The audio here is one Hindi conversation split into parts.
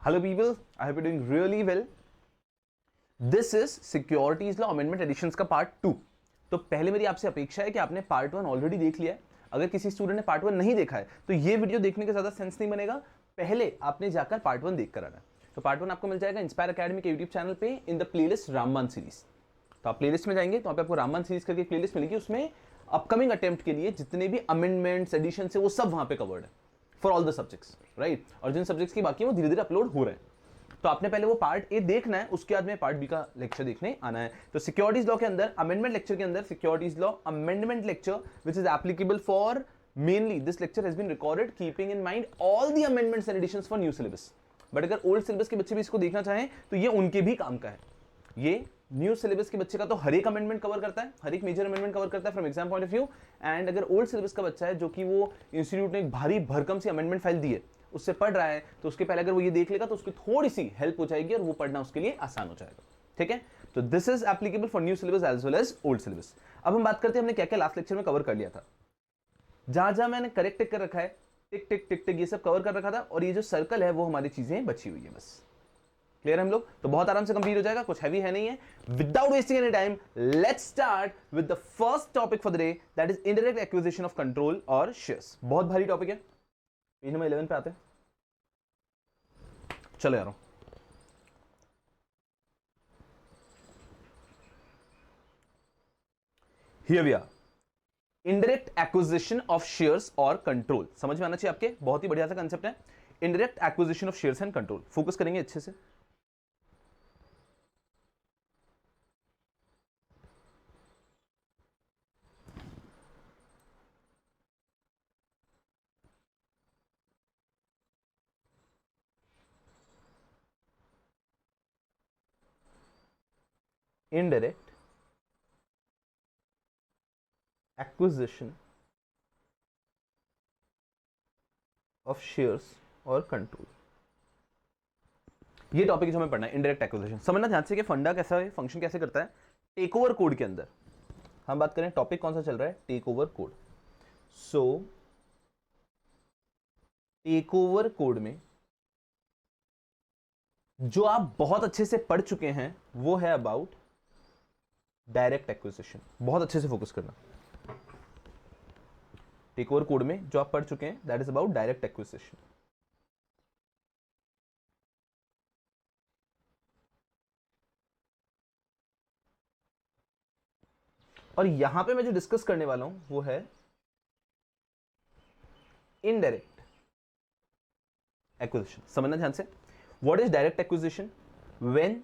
Hello people, I hope you're doing really well. This is securities law amendment additions का पार्ट 2। तो पहले मेरी आपसे अपेक्षा है कि आपने पार्ट 1 ऑलरेडी देख लिया है। अगर किसी स्टूडेंट ने पार्ट 1 नहीं देखा है तो ये वीडियो देखने का ज्यादा सेंस नहीं बनेगा, पहले आपने जाकर पार्ट 1 देख कर आना। तो पार्ट 1 आपको मिल जाएगा इंस्पायर अकेडमी के यूट्यूब चैनल पे in the playlist Ramban series. तो आप प्लेलिस्ट में जाएंगे तो आपको रामबान सीरीज करके प्लेलिस्ट मिलेगी, उसमें अपकमिंग अटेम्प्ट के लिए जितने भी अमेंडमेंट्स एडिशन है वो सब वहां पे कवर्ड है for all the subjects, right. और जिन सब्जेक्ट्स की बाकी है वो धीरे धीरे अपलोड हो रहे हैं। तो आपने पहले वो पार्ट ए देखना है, उसके बाद में पार्ट बी का लेक्चर देखने आना है। तो सिक्योरिटीज लॉ के अंदर अमेंडमेंट लेक्चर के अंदर securities law amendment lecture which is applicable for mainly this lecture has been recorded keeping in mind all the amendments and additions for new syllabus. But अगर ओल्ड सिलेबस के बच्चे भी इसको देखना चाहें तो ये उनके भी काम का है। ये न्यू सिलेबस के बच्चे का तो हर एक अमेंडमेंट कवर करता है, हर एक मेजर अमेंडमेंट कवर करता है from exam point of view. And अगर ओल्ड सिलेबस का बच्चा है जो कि वो इंस्टीट्यूट ने एक भारी भरकम सी अमेंडमेंट फाइल दी है उससे पढ़ रहा है, तो उसके पहले अगर वो ये देख लेगा तो उसकी थोड़ी सी हेल्प हो जाएगी और वो पढ़ना उसके लिए आसान हो जाएगा। ठीक है, तो this is applicable for new syllabus as well as old syllabus. अब हम बात करते हैं हमने क्या क्या लास्ट लेक्चर में कवर कर लिया था। जहां जहां मैंने करेक्ट टिक कर रखा है, टिक टिक टिक टिक ये सब कवर कर रखा था, और ये जो सर्कल है वो हमारी चीजें बची हुई है। बस क्लियर है हम लोग, तो बहुत आराम से कंप्लीट हो जाएगा, कुछ हैवी है नहीं है। Without wasting any time let's start with the first topic for the day, that is indirect acquisition of control और शेयर्स। बहुत भारी टॉपिक है, पेज नंबर 11 पे आते हैं। चलो यारो, here we are. Indirect acquisition of shares और कंट्रोल समझ में आना चाहिए आपके, बहुत ही बढ़िया सा कंसेप्ट है। Indirect acquisition of shares and control, focus करेंगे अच्छे से। Indirect acquisition of shares और कंट्रोल, ये टॉपिक जो हमें पढ़ना है। इनडायरेक्ट एक्विजिशन समझना ध्यान से कि फंडा कैसा है, फंक्शन कैसे करता है। टेक ओवर कोड के अंदर हम बात करें, टॉपिक कौन सा चल रहा है, टेक ओवर कोड। सो टेक ओवर कोड में जो आप बहुत अच्छे से पढ़ चुके हैं वो है अबाउट डायरेक्ट एक्विजिशन। बहुत अच्छे से फोकस करना। टेक ओवर कोड में जो आप पढ़ चुके हैं that is about direct acquisition. और यहां पे मैं जो डिस्कस करने वाला हूं वो है इनडायरेक्ट एक्विजिशन। समझना ध्यान से, what is direct acquisition? When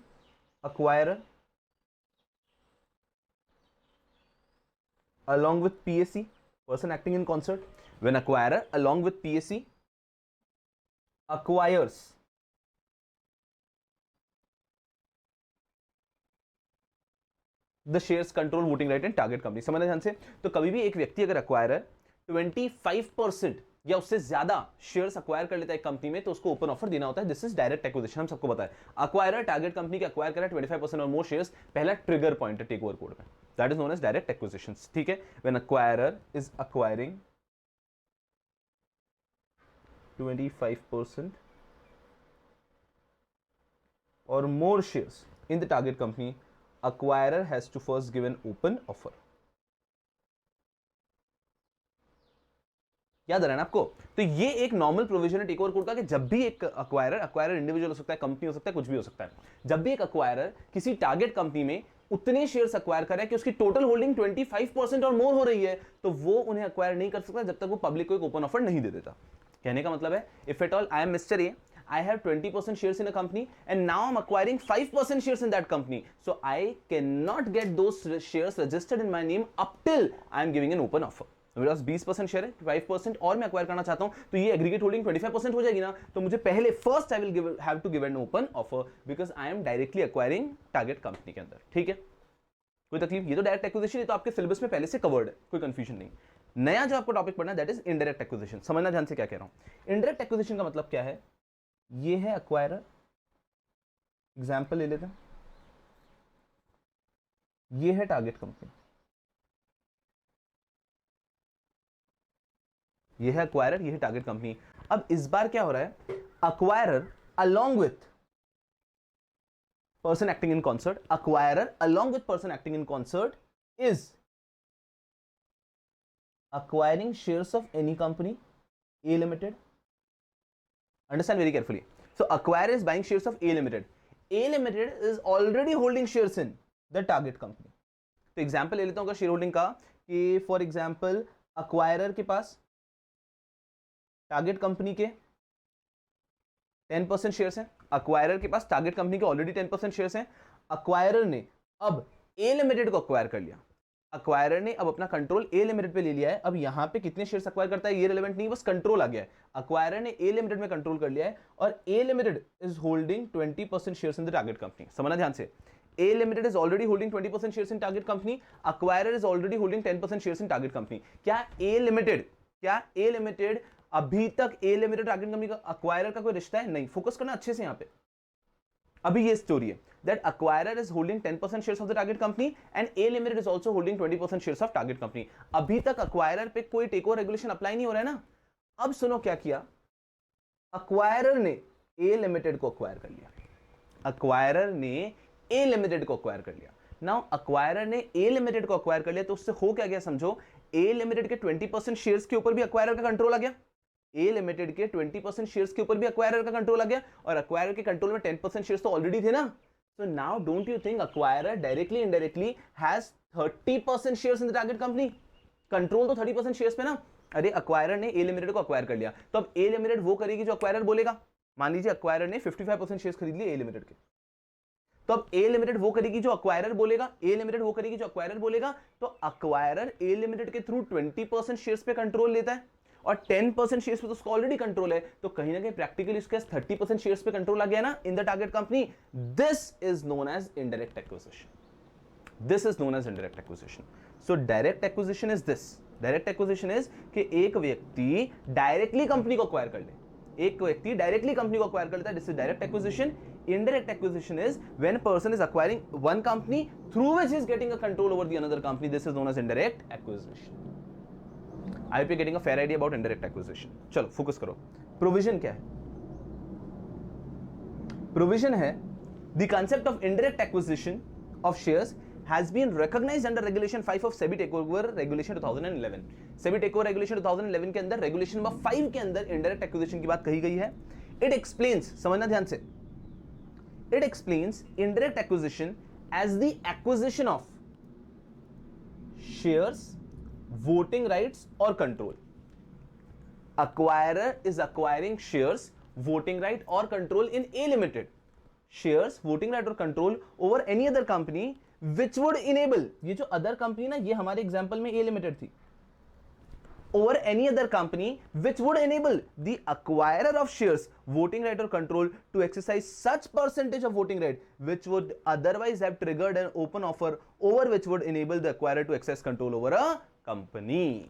acquirer along with PAC, person acting in concert, when acquirer along with PAC acquires the shares control voting right in target company। समझना ध्यान से, तो कभी भी एक व्यक्ति अगर acquirer 25% या उससे ज्यादा शेयर्स अक्वायर कर लेता है कंपनी में तो उसको ओपन ऑफर देना होता है। दिस इज डायरेक्ट एक्विजिशन, हम सबको पता है। अक्वायरर टारगेट कंपनी के अक्वायर करा 25% और मोर शेयर्स, पहला ट्रिगर पॉइंट है टेक ओवर कोड में, that is known as direct acquisition. ठीक है, when acquirer is acquiring 25% or more shares in the target company, acquirer has to first give an open offer। याद रहा ना आपको? तो ये एक नॉर्मल प्रोविजन है टेक ओवर कोड का कि जब भी एक अक्वायरर इंडिविजुअल हो सकता है, कंपनी हो सकता है, कुछ भी हो सकता है, जब भी एक अक्वायरर किसी टारगेट कंपनी में उतने शेयर्स अक्वायर करे कि उसकी टोटल होल्डिंग 25% और मोर हो रही है तो वो उन्हें अक्वायर नहीं कर सकता जब तक वो पब्लिक को एक ओपन ऑफर नहीं दे देता। कहने का मतलब है, if at all I am mister A, I have 20% shares in a company and now I'm acquiring 5% shares in that company. So I cannot get those shares registered in my name up till I am giving an open offer. मेरे पास 20% शेयर है, 5% और मैं अक्वायर करना चाहता हूं तो ये एग्रीगेट होल्डिंग 25% हो जाएगी ना, तो मुझे पहले first I will have to give an open offer because I am directly acquiring target company के अंदर। ठीक है, कोई तकलीफ? ये तो डायरेक्ट एक्विजिशन, ये तो आपके सिलेबस में पहले से कवर्ड है, कोई कंफ्यूजन नहीं। नया जो आपको टॉपिक पढ़ना है दैट इज इनडायरेक्ट एक्विजिशन। समझना ध्यान से क्या कह रहा हूं। इनडायरेक्ट एक्विजिशन का मतलब क्या है? ये है अक्वायरर, एग्जाम्पल ले लेते हैं, ये है टारगेट कंपनी, ये है अक्वायरर, ये है टारगेट कंपनी। अब इस बार क्या हो रहा है, acquirer along with person acting in concert, acquirer along with person acting in concert is acquiring shares of any company, A Limited. Understand very carefully. So acquirer is buying shares of A Limited. A Limited is already holding shares in the target company. तो एग्जाम्पल ले लेता हूं शेयर होल्डिंग का कि फॉर एग्जाम्पल अक्वायरर के पास टारगेट कंपनी के 10% शेयर्स हैं, अक्वायरर के पास टारगेट कंपनी के ऑलरेडी 10% शेयर्स हैं। अक्वायरर ने अब ए लिमिटेड को अक्वायर कर लिया, अक्वायरर ने अब अपना कंट्रोल ए लिमिटेड पे ले लिया है। अब यहां पे कितने शेयर्स अक्वायर करता है ये रिलेवेंट नहीं, बस कंट्रोल आ गया है। अक्वायरर ने ए लिमिटेड में कंट्रोल कर लिया है और A limited is holding 20% shares in the target company. समझना ध्यान से, A Limited is already holding 20% shares in target company. Acquirer is already holding 10% shares in target company. क्या A Limited अभी तक A Limited target company का acquirer का कोई रिश्ता है? नहीं। फोकस करना अच्छे से यहाँ पे। अभी ये स्टोरी है that acquirer is holding 10% shares of the target company and A Limited is also holding 20% shares of target company. अभी तक acquirer पे कोई टेक ओवर रेगुलेशन अप्लाई नहीं हो रहा है ना। अब सुनो क्या किया, acquirer ने A Limited को acquire कर लिया, acquirer ने ए लिमिटेड को अक्वायर कर लिया। नाउ अक्वायरर ने ए लिमिटेड को अक्वायर कर लिया तो उससे हो क्या गया समझो, ए लिमिटेड के 20% शेयर्स के ऊपर भी अक्वायरर का कंट्रोल आ गया। ए लिमिटेड के 20% शेयर्स के ऊपर भी अक्वायरर का कंट्रोल आ गया और अक्वायरर के कंट्रोल में 10% शेयर्स तो ऑलरेडी थे ना। So now don't you think acquirer directly indirectly has 30% shares in the target company? Control तो 30% शेयर्स पे ना। अरे अक्वायरर ने ए लिमिटेड को अक्वायर कर लिया तो अब ए लिमिटेड वो करेगी जो अक्वायरर बोलेगा। मान लीजिए अक्वायरर ने 55% शेयर्स खरीद लिए ए लिमिटेड के, तो अब ए लिमिटेड वो करेगी जो अक्वायरर बोलेगा, ए लिमिटेड वो करेगी जो अक्वायरर बोलेगा। तो अक्वायरर ए लिमिटेड के थ्रू 20% शेयर्स पे कंट्रोल लेता है और 10% शेयर्स पे तो उसका ऑलरेडी कंट्रोल है, तो कहीं ना कहीं प्रैक्टिकली उसके 30% शेयर्स पे कंट्रोल आ गया ना in the target company. This is known as indirect acquisition. This is known as indirect acquisition. So direct acquisition is this, direct acquisition is कि एक व्यक्ति डायरेक्टली कंपनी को अक्वायर कर ले, एक व्यक्ति डायरेक्टली कंपनी को अक्वायर कर लेता है। This is direct acquisition. Indirect acquisition is when a person is acquiring one company through which he is getting a control over the another company. This is known as indirect acquisition. I hope you're getting a fair idea about indirect acquisition. चलो फोकस करो। Provision क्या है? Provision है the concept of indirect acquisition of shares has been recognized under Regulation 5 of SEBI Takeover Regulation 2011. SEBI Takeover Regulation 2011 के अंदर Regulation नंबर 5 के अंदर indirect acquisition की बात कही गई है। It explains, समझना ध्यान से, it explains indirect acquisition as the acquisition of shares, voting rights or control. Acquirer is acquiring shares, voting right or control in A Limited. Shares, voting right or control over any other company which would enable, ये जो other company ना, ये हमारे example में A Limited थी, over any other company which would enable the acquirer of shares, voting right or control to exercise such percentage of voting right which would otherwise have triggered an open offer over which would enable the acquirer to exercise control over a company.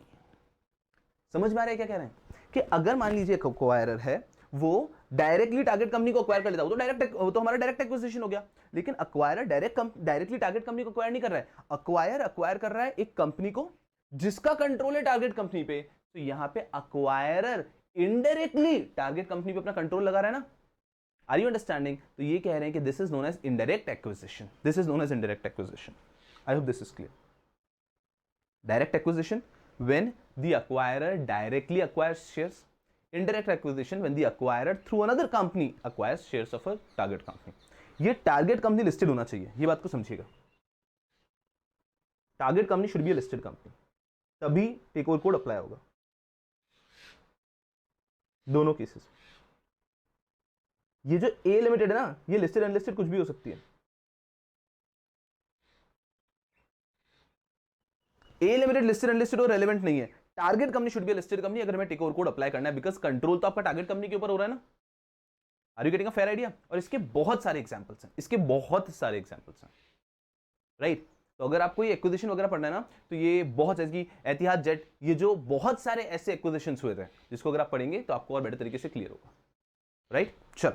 समझ में आ रहा है क्या कह रहे हैं कि अगर मान लीजिए acquirer है वो डायरेक्टली टारगेट कंपनी को अक्वायर कर लेता, वो तो हमारा डायरेक्ट एक्विजिशन हो गया। लेकिन अक्वायरर डायरेक्टली टारगेट कंपनी को अक्वायर नहीं कर रहा है, अक्वायर कर रहा है एक कंपनी को जिसका कंट्रोल है टारगेट कंपनी पे। तो यहां पे अक्वायरर इनडायरेक्टली टारगेट कंपनी पे अपना कंट्रोल लगा रहा है ना। Are you understanding? तो ये कह रहे हैं कि this is known as indirect acquisition. This is known as indirect acquisition. I hope this is clear. Direct acquisition when the acquirer directly acquires shares. Indirect acquisition when the acquirer through another company acquires shares of a target company. ये टारगेट कंपनी लिस्टेड होना चाहिए, ये बात को समझिएगा। Target company should be a listed company, तभी टेक ओवर कोड अप्लाई होगा दोनों केसेस। ये जो ए लिमिटेड है ना, ये लिस्टेड अनलिस्टेड कुछ भी हो सकती है। ए लिमिटेड लिस्टेड अनलिस्टेड और रेलेवेंट नहीं है। Target company should be a listed company अगर हमें टेक ओवर कोड अप्लाई करना है, बिकॉज कंट्रोल तो आपका टारगेट कंपनी के ऊपर हो रहा है ना। Are you getting a fair idea? और इसके बहुत सारे एग्जांपल्स हैं, इसके बहुत सारे एग्जांपल्स हैं, राइट? तो अगर आपको ये एक्विजिशन वगैरह पढ़ना है ना, तो ये बहुत जैसे कि एतिहाद जेट, ये जो बहुत सारे ऐसे एक्विजिशंस हुए थे जिसको अगर आप पढ़ेंगे तो आपको और बेटर तरीके से क्लियर होगा, राइट? चल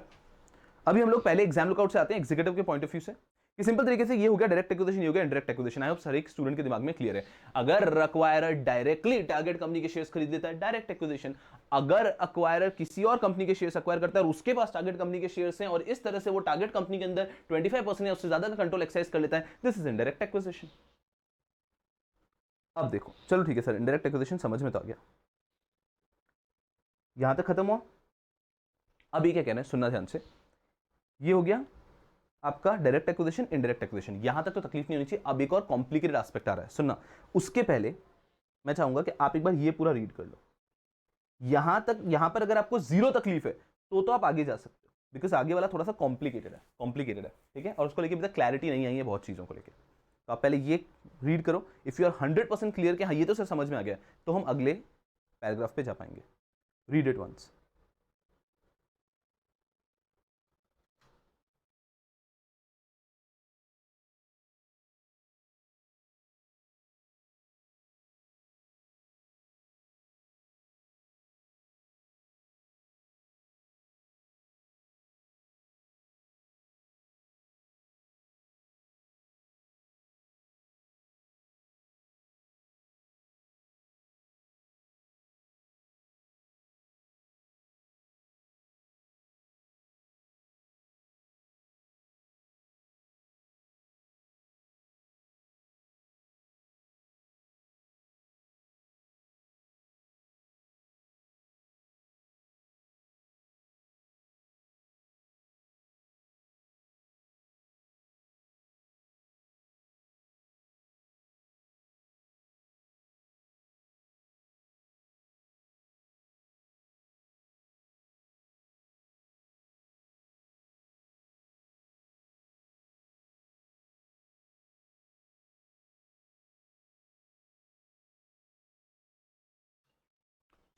अभी हम लोग पहले एग्जाम लुकआउट से आते हैं, एग्जीक्यूटिव के पॉइंट ऑफ व्यू से कि सिंपल तरीके से ये हो गया डायरेक्ट एक्विजिशन, ये हो गया इनडायरेक्ट एक्विजिशन। आई होप हर एक स्टूडेंट के दिमाग में क्लियर है। अगर अक्वायरर डायरेक्टली टारगेट कंपनी के शेयर्स खरीद लेता है, डायरेक्ट एक्विजिशन। अगर अक्वायरर किसी और कंपनी के शेयर्स अक्वायर करता है और उसके पास टारगेट कंपनी के शेयर्स हैं और इस तरह से वो टारगेट कंपनी के अंदर 25% या उससे ज्यादा का कंट्रोल एक्सरसाइज कर लेता है, दिस इज इनडायरेक्ट एक्विजिशन। अब देखो, चलो ठीक है सर, इनडायरेक्ट एक्विजिशन समझ में तो आ गया, यहां तक खत्म हुआ। अब ये क्या कहना है, सुनना ध्यान से। ये हो गया आपका डायरेक्ट एक्विजिशन, इनडायरेक्ट एक्विजिशन, यहां तक तो तकलीफ नहीं होनी चाहिए। अब एक और कॉम्प्लिकेटेड एस्पेक्ट आ रहा है, सुनना। उसके पहले मैं चाहूंगा कि आप एक बार ये पूरा रीड कर लो। यहां तक, यहां पर अगर आपको जीरो तकलीफ है तो आप आगे जा सकते हो, बिकॉज आगे वाला थोड़ा सा कॉम्प्लिकेटेड है, ठीक है, और उसको लेके अभी तक क्लैरिटी नहीं आई है बहुत चीजों को लेकर। तो आप पहले ये रीड करो। इफ यू आर 100% क्लियर कि हाँ ये तो सर समझ में आ गया, तो हम अगले पैराग्राफ पे जा पाएंगे। Read it once.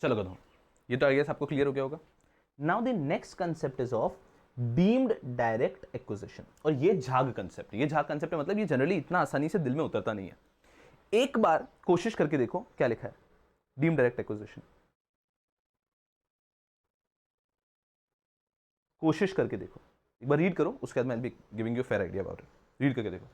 चलो करो, ये तो आई गेस आपको क्लियर हो गया होगा। Now the next concept is of deemed direct acquisition. और ये झाग कंसेप्ट, ये झाग कंसेप्ट है, मतलब ये जनरली इतना आसानी से दिल में उतरता नहीं है। एक बार कोशिश करके देखो क्या लिखा है, डीम्ड डायरेक्ट एक्विजिशन। कोशिश करके देखो, एक बार रीड करो, उसके बाद मैं be giving you fair idea about it. Read करके देखो।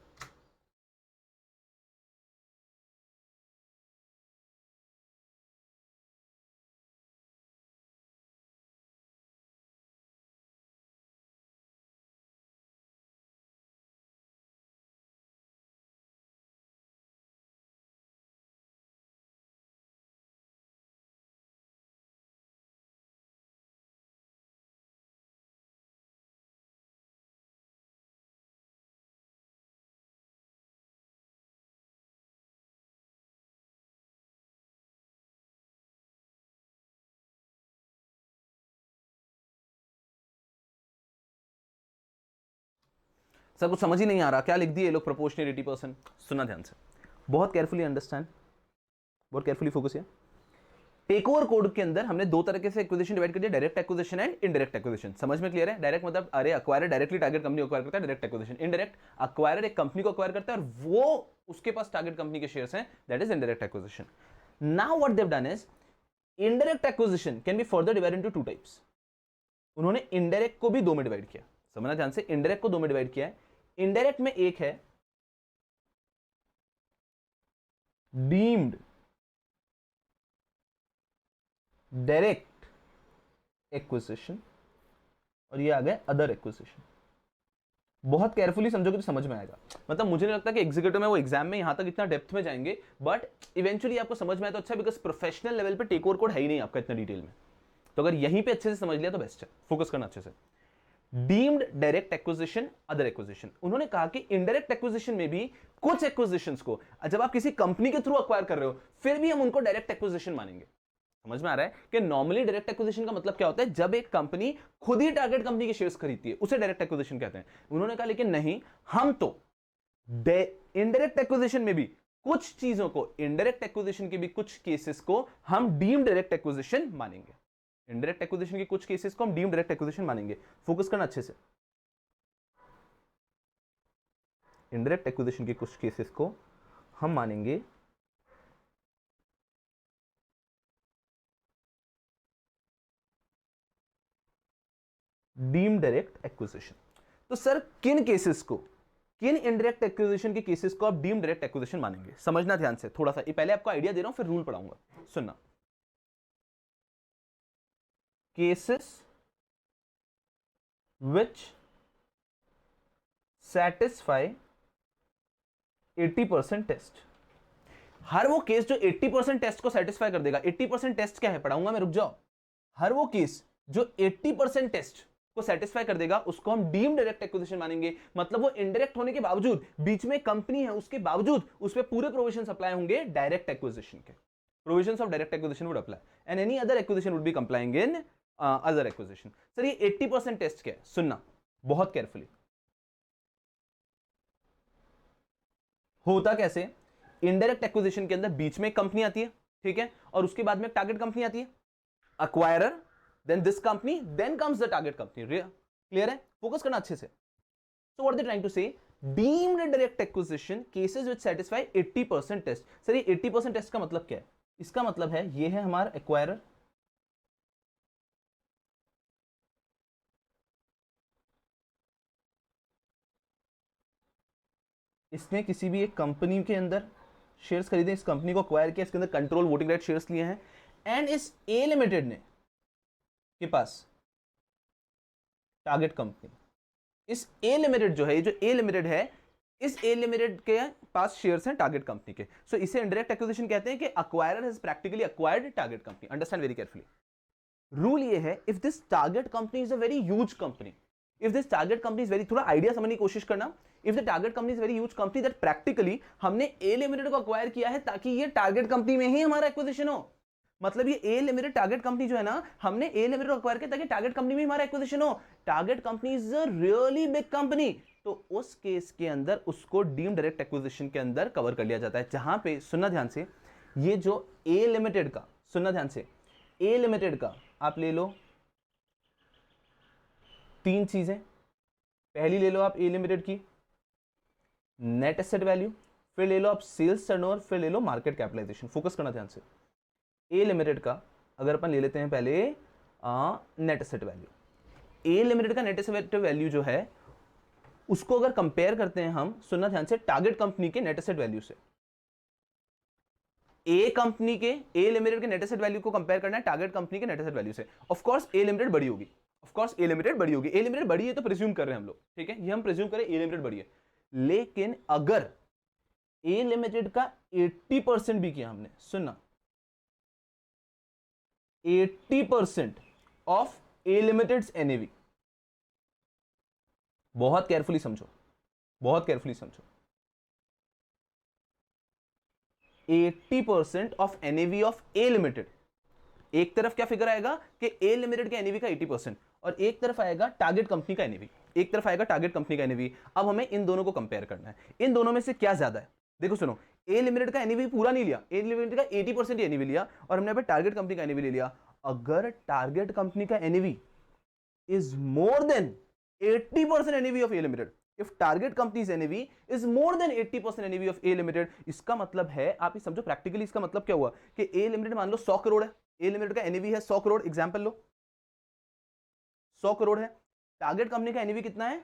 सर कुछ समझ ही नहीं आ रहा, क्या लिख दिए ये लोग प्रोपोर्शनल 80%। सुनना ध्यान से, बहुत केयरफुली अंडरस्टैंड, बहुत केयरफुली फोकस किया। टेक ओवर कोड के अंदर हमने दो तरह से एक्विजिशन डिवाइड कर दिया, direct acquisition and indirect acquisition. समझ में क्लियर है? डायरेक्ट मतलब अरे अक्वायरर डायरेक्टली टारगेट कंपनी को अक्वायर करता है, डायरेक्ट एक्विजिशन। इनडायरेक्ट, अक्वायरर एक कंपनी को अक्वायर करता है और वो उसके पास टारगेट कंपनी के शेयर्स हैं, that is indirect acquisition. Now what they have done is, indirect acquisition can be further divided into two types. उन्होंने इनडायरेक्ट को भी दो में डिवाइड किया। समझना ध्यान से, इनडायरेक्ट को दो में डिवाइड किया है। इनडायरेक्ट में एक है डीम्ड डायरेक्ट एक्विजिशन और ये आ गया अदर एक्विजिशन। बहुत केयरफुली समझोगे तो समझ में आएगा। मतलब मुझे नहीं लगता कि एग्जीक्यूटिव में वो एग्जाम में यहां तक इतना डेप्थ में जाएंगे, बट इवेंचुअली आपको समझ में आए तो अच्छा, बिकॉज प्रोफेशनल लेवल पे टेक ओवर कोड है ही नहीं आपका इतना डिटेल में। तो अगर यहीं पे अच्छे से समझ लिया तो बेस्ट है, फोकस करना अच्छे से। Deemed direct acquisition, other acquisition. उन्होंने कहा कि इनडायरेक्ट एक्विजिशन में भी कुछ एक्विजिशंस को जब आप किसी कंपनी के थ्रू अक्वायर कर रहे हो फिर भी हम उनको डायरेक्ट एक्विजिशन मानेंगे। समझ में आ रहा है कि नॉर्मली डायरेक्ट एक्विजिशन का मतलब क्या होता है, जब एक कंपनी खुद ही टारगेट कंपनी के शेयर्स खरीदती है उसे डायरेक्ट एक्विजिशन कहते हैं। उन्होंने कहा लेकिन नहीं, हम तो इनडायरेक्ट एक्विजिशन में भी कुछ चीजों को, इनडायरेक्ट एक्विजिशन के भी कुछ केसेस को हम डीम डायरेक्ट एक्विजिशन मानेंगे। इनडायरेक्ट एक्विजिशन के कुछ केसेस को हम डीम डायरेक्ट एक्विजिशन मानेंगे। फोकस करना अच्छे से। इनडायरेक्ट एक्विजिशन के कुछ केसेस को हम मानेंगे डीम डायरेक्ट एक्विजिशन। तो सर किन केसेस को किन इनडायरेक्ट एक्विजिशन के केसेस को आप डीम्ड डायरेक्ट एक्विजिशन मानेंगे? समझना ध्यान से थोड़ा सा, ये पहले आपको आइडिया दे रहा हूं फिर रूल पढ़ाऊंगा, सुनना। Cases which satisfy 80% test. हर वो केस जो 80% टेस्ट को सेटिस्फाई कर देगा, 80% टेस्ट क्या है पढ़ाऊंगा मैं, रुक जाओ। हर वो केस जो 80% टेस्ट को सेटिस्फाई कर देगा उसको हम डीम्ड डायरेक्ट एक्विजिशन मानेंगे। मतलब वो इनडायरेक्ट होने के बावजूद, बीच में कंपनी है उसके बावजूद उस पर पूरे प्रोविजंस अप्लाई होंगे डायरेक्ट एक्विजिशन के। Provisions of direct acquisition would apply and any other acquisition would be complying in other acquisition. Sir ये 80% टेस्ट क्या है, सुनना बहुत केयरफुली। होता कैसे, इनडायरेक्ट एक्विजिशन के अंदर बीच में एक कंपनी आती है, ठीक है, और उसके बाद में टारगेट कंपनी आती है, acquirer, then this company, then comes the target company. Clear है? फोकस करना अच्छे से। So what are they trying to say? Deemed direct acquisition cases which satisfy 80% test. Sir ये 80% टेस्ट का मतलब क्या है? इसका मतलब है ये है हमारा acquirer, इसने किसी भी एक कंपनी के अंदर शेयर्स खरीदे, इस कंपनी को एक्वायर किया, इसके अंदर कंट्रोल वोटिंग राइट शेयर्स लिए हैं, एंड इस ए लिमिटेड ने के पास टारगेट कंपनी, इस ए लिमिटेड जो है, ये जो ए लिमिटेड है, इस ए लिमिटेड के पास शेयर्स हैं टारगेट कंपनी के। सो इसे इनडायरेक्ट एक्विजिशन कहते हैं कि acquirer has practically acquired target company. Understand very carefully. Rule ये है, if this target company is a very huge company, if this target company is very, थोड़ा आइडिया समझने की कोशिश करना, if the target company is very huge company that practically हमने ए लिमिटेड को अक्वायर किया है ताकि ये टारगेट कंपनी में ही हमारा एक्विजिशन हो। मतलब ये ए लिमिटेड टारगेट कंपनी जो है ना, हमने ए लिमिटेड को अक्वायर किया ताकि टारगेट कंपनी में हमारा एक्विजिशन हो। Target company is a really big company, तो उस केस के अंदर उसको डीम्ड डायरेक्ट एक्विजिशन के अंदर कवर कर लिया जाता है, जहां पे, सुनना ध्यान से, ये जो ए लिमिटेड का, सुनना ध्यान से, ए लिमिटेड का आप ले लो 3 चीजें। पहली ले लो आप ए लिमिटेड की नेट एसेट वैल्यू, फिर ले लो आप सेल्स टर्नओवर, फिर ले लो मार्केट कैपिटलाइजेशन। फोकस करना ध्यान से। ए लिमिटेड का अगर अपन ले लेते हैं पहले नेट एसेट वैल्यू, ए लिमिटेड का नेट एसेट वैल्यू जो है उसको अगर कंपेयर करते हैं हम, सुनना ध्यान से, टारगेट कंपनी के नेट एसेट वैल्यू से। ए कंपनी के, ए लिमिटेड के नेट एसेट वैल्यू को कंपेयर करना है टारगेट कंपनी के नेट एसेट वैल्यू से। ऑफ कोर्स ए लिमिटेड बड़ी होगी, ऑफ कोर्स ए लिमिटेड बड़ी होगी, ए लिमिटेड बड़ी है तो प्रिज्यूम कर रहे हैं हम लोग, ठीक है, ये हम प्रिज्यूम करें ए लिमिटेड बड़ी है। लेकिन अगर ए लिमिटेड का 80% भी किया हमने, सुनना, 80% ऑफ ए लिमिटेड्स एनएवी, बहुत केयरफुली समझो, बहुत केयरफुली समझो, 80% of NAV of A limited, एक तरफ क्या फिगर आएगा कि ए लिमिटेड के एनएवी का 80% और एक तरफ आएगा टारगेट कंपनी का एनएवी, एक तरफ आएगा टारगेट कंपनी का एनएवी। अब हमें इन दोनों को कंपेयर करना है, इन दोनों में से क्या ज्यादा है। देखो सुनो, ए लिमिटेड का एनएवी पूरा नहीं लिया, ए लिमिटेड का 80% एनएवी लिया और हमने टारगेट कंपनी का एनएवी ले लिया। अगर टारगेट कंपनी का NAV is more than 80% NAV of A limited, if target company's NAV is more than 80% NAV of A limited, इसका मतलब है, आप ये समझो प्रैक्टिकली, इसका मतलब क्या हुआ कि A लिमिटेड मान लो 100 करोड़ है, A लिमिटेड का NAV है 100 करोड़, एग्जांपल लो 100 करोड़ है, टारगेट कंपनी का NAV कितना है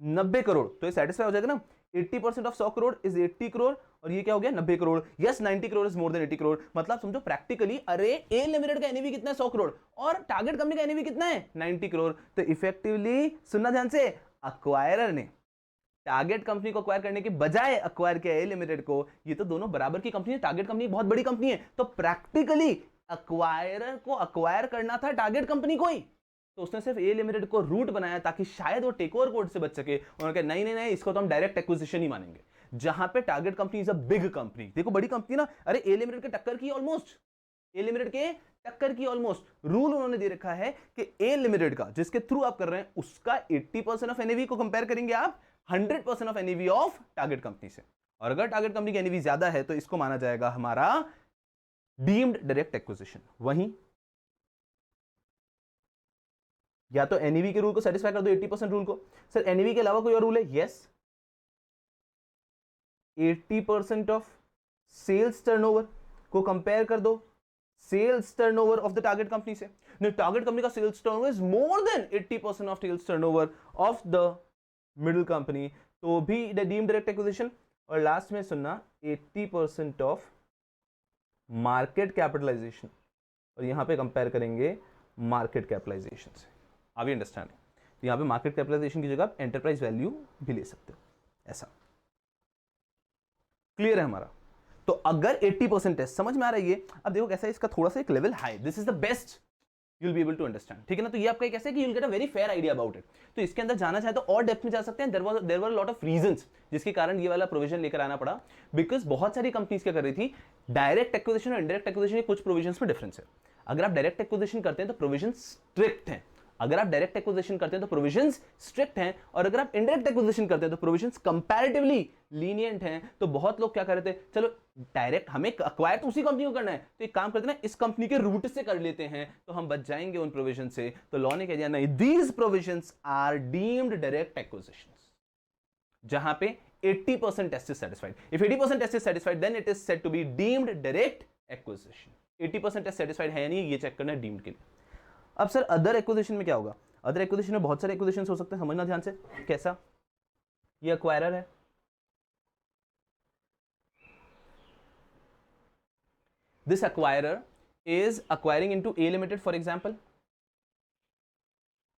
90 करोड़, तो ये सेटिस्फाई हो जाएगा ना। 80% ऑफ 100 करोड़ इज 80 करोड़ और ये क्या हो गया 90 crore. Yes 90 crore is more than 80 crore, मतलब समझो प्रैक्टिकली, अरे ए लिमिटेड का एनएवी कितना है 100 करोड़ और टारगेट कंपनी का एनएवी कितना है 90 करोड़। तो इफेक्टिवली, सुनना ध्यान से, अक्वायरर ने टारगेट कंपनी को अक्वायर करने के बजाय अक्वायर किया ए लिमिटेड को। ये तो दोनों बराबर की कंपनी है, टारगेट कंपनी बहुत बड़ी कंपनी है, तो प्रैक्टिकली अक्वायरर को अक्वायर करना था टारगेट कंपनी को ही, तो उसने सिर्फ ए लिमिटेड को रूट बनाया ताकि शायद वो टेक ओवर कोड से बच सके। उन्होंने कहा नहीं नहीं नहीं, इसको तो हम डायरेक्ट एक्विजिशन ही मानेंगे, जहां पे target company is a big company. देखो बड़ी कंपनी ना, अरे ए लिमिटेड के टक्कर की ऑलमोस्ट, ए लिमिटेड के टक्कर की ऑलमोस्ट। रूल उन्होंने दे रखा है कि ए लिमिटेड का, जिसके थ्रू आप कर रहे हैं, उसका 80% ऑफ एनएवी को कंपेयर करेंगे आप 100% of NAV of target company से, और अगर टारगेट कंपनी की एनएवी ज्यादा है तो इसको माना जाएगा हमारा डीम्ड डायरेक्ट एक्विजिशन। वहीं या तो एनईवी के रूल को सेटिस्फाई कर दो, 80% रूल को। सर एनईवी के अलावा कोई और रूल है? यस, 80% ऑफ सेल्स टर्नओवर को कंपेयर कर दो sales turnover of the target company से। नहीं, टारगेट कंपनी का sales turnover is more than 80% of sales turnover of the middle company, तो भी डीम्ड डायरेक्ट एक्विजिशन। और लास्ट में सुनना 80% ऑफ मार्केट कैपिटलाइजेशन, और यहां पे कंपेयर करेंगे मार्केट कैपिटलाइजेशन से। आप अंडरस्टैंड, तो यहां पे मार्केट कैपिटलाइजेशन की जगह आप एंटरप्राइज वैल्यू भी ले सकते हो, ऐसा क्लियर है हमारा। तो अगर 80% टेस्ट समझ में आ रही है, अब देखो कैसा है, इसका थोड़ा सा एक level high, this is the best you'll be able to understand, ठीक है ना। तो ये आपका एक ऐसा है कि you'll get a very fair idea about it। तो इसके अंदर जाना चाहे तो और डेप्थ में जा सकते हैं। there were a lot of reasons जिसके कारण ये वाला प्रोविजन लेकर आना पड़ा, बिकॉज बहुत सारी कंपनीज क्या कर रही थी, डायरेक्ट एक्विजिशन और इनडायरेक्ट एक्विजिशन के कुछ प्रोविजंस में डिफरेंस है। अगर आप डायरेक्ट एक्विजिशन करते हैं तो प्रोविजन स्ट्रिक्ट है, अगर आप डायरेक्ट एक्विजिशन करते हैं तो प्रोविजंस स्ट्रिक्ट हैं, और अगर आप इनडायरेक्ट एक्विजिशन करते हैं तो प्रोविजंस कंपैरेटिवली लीनियंट हैं। तो बहुत लोग क्या कर रहे थे, चलो डायरेक्ट हमें अक्वायर तो उसी कंपनी को करना है, तो एक काम करते हैं ना, इस कंपनी के रूट से कर लेते हैं तो हम बच जाएंगे उन प्रोविजन से। तो लॉ ने कह दिया नहीं, these provisions are deemed direct acquisitions, जहां पे 80% test is satisfied. If 80% test is satisfied then it is said to be deemed direct acquisition. 80% test satisfied है या नहीं, ये चेक करना है डीम्ड के लिए। अब सर अदर एक्विजिशन में क्या होगा, अदर एक्विजिशन में बहुत सारे एक्विजिशन हो सकते हैं, समझना ध्यान से। कैसा, ये एक्वायरर है, this acquirer is acquiring into A Limited for example,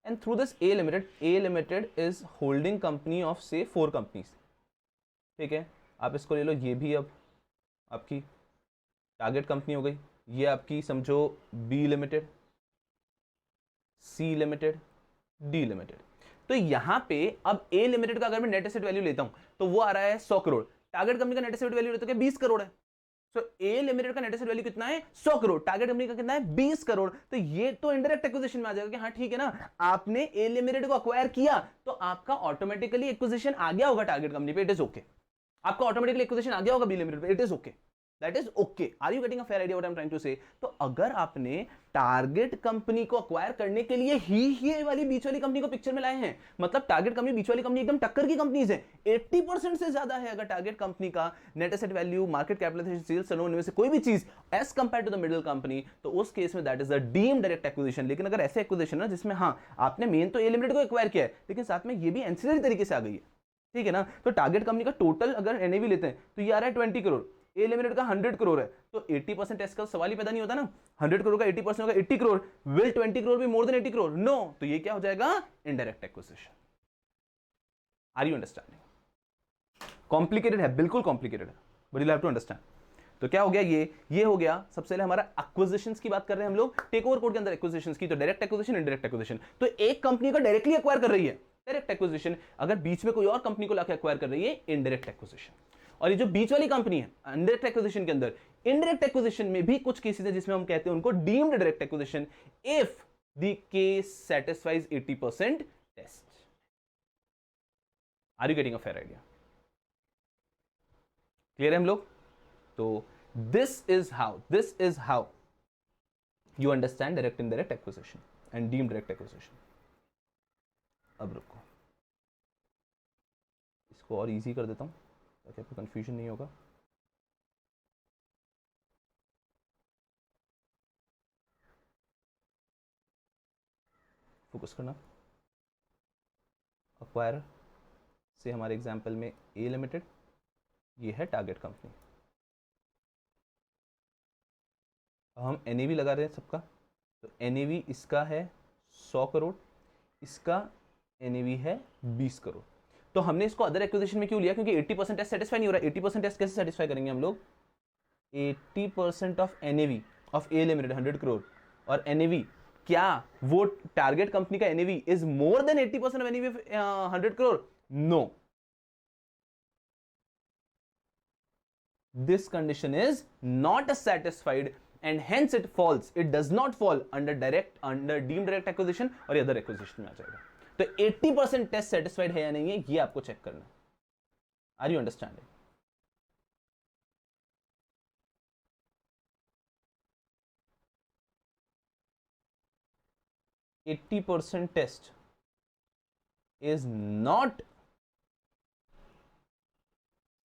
and through this A Limited is holding company of say 4 companies, ठीक है। आप इसको ले लो, ये भी अब आपकी टारगेट कंपनी हो गई, ये आपकी समझो B Limited, C Limited, D Limited। तो यहां पे अब A Limited का अगर मैं नेट एसेट वैल्यू लेता हूं तो वो आ रहा है 100 करोड़, टारगेट कंपनी का नेट एसेट वैल्यू लेते हो 20 करोड़ है। सो ए लिमिटेड का नेट एसेट वैल्यू कितना है, 100 करोड़, टारगेट कंपनी का कितना है, 20 करोड़। तो ये तो इनडायरेक्ट एक्विजिशन में आ जाएगा कि हाँ ठीक है ना, आपने ए लिमिटेड को अक्वायर किया तो आपका ऑटोमेटिकली एक्विजिशन आ गया होगा टारगेट कंपनी पे, इट इज ओके। आपका ऑटोमेटिकली एक्विजिशन आ गया होगा बी लिमिटेड पे, it is okay, that is okay. Are you getting a fair idea what I am trying to say. तो अगर आपने टारगेट कंपनी को अक्वायर करने के लिए ही ये वाली बीच वाली कंपनी को पिक्चर में लाए हैं, मतलब टारगेट कंपनी बीच वाली कंपनी एकदम टक्कर की कंपनीज है, 80% से ज्यादा है अगर टारगेट कंपनी का net asset value, market capitalization, sales turnover में से कोई भी चीज as compare to the middle company, तो उस केस में that is the deemed direct acquisition. लेकिन अगर ऐसे एक्विजिशन है जिसमें हाँ आपने मेन तो ए लिमिटेड को एक्वायर किया है, लेकिन साथ में ये भी एंसिलरी तरीके से आ गई है, ठीक है ना। तो टारगेट कंपनी का टोटल अगर एनएवी लेते हैं तो ये आ रहा है 20 करोड़, ए लिमिटेड का 100 करोड़ है, तो 80% टेस्ट का सवाल ही पैदा नहीं होता ना। 100 करोड़ का 80% होगा 80 करोड़, विल 20 करोड़ भी मोर देन 80 करोड़, नो। तो ये क्या हो जाएगा, indirect acquisition. Are you understanding, complicated है, बिल्कुल कॉम्प्लिकेटेड है, but you have to understand. तो क्या हो गया, ये हो गया सबसे पहले हमारा एक्विजिशंस की बात कर रहे हैं हम लोग, टेक ओवर कोड के अंदर एक्विजिशंस की। तो डायरेक्ट एक्विजिशन, इनडायरेक्ट एक्विजिशन, तो एक कंपनी का डायरेक्टली एक्वायर कर रही है डायरेक्ट एक्विजिशन, अगर बीच में कोई और कंपनी को लाकर एक्वायर कर रही है इनडायरेक्ट एक्विजिशन। और ये जो बीच वाली कंपनी है इनडायरेक्ट एक्विजिशन के अंदर, इनडायरेक्ट एक्विजिशन में भी कुछ केसेस है जिसमें हम कहते हैं उनको deemed direct acquisition if the case satisfies 80% test. Are you getting a fair idea, clear है हम लोग। तो this is how you understand direct indirect acquisition and deemed direct acquisition. अब रुको, इसको और इजी कर देता हूं ताकि आपको कंफ्यूजन नहीं होगा। फोकस करना। अक्वायर से हमारे एग्जांपल में ए लिमिटेड, ये है टारगेट कंपनी। हम एनएवी लगा रहे हैं सबका, तो एनएवी इसका है 100 करोड़, इसका एनएवी है 20 करोड़। तो हमने इसको अदर एक्विजिशन में क्यों लिया, क्योंकि 80% टेस्ट सेटिस्फाई नहीं हो रहा। 80% टेस्ट कैसे सेटिस्फाई करेंगे हम लोग, 80% of NAV of A limited 100 crore, और एनएवी क्या वो टारगेट कंपनी का NAV is more than 80% of NAV of 100 crore, no. This condition is not satisfied and hence it falls, it does not fall under deemed direct acquisition और ये other acquisition में आ जाएगा। तो 80% टेस्ट सेटिस्फाइड है या नहीं है, ये आपको चेक करना है। Are you understanding, 80% test is not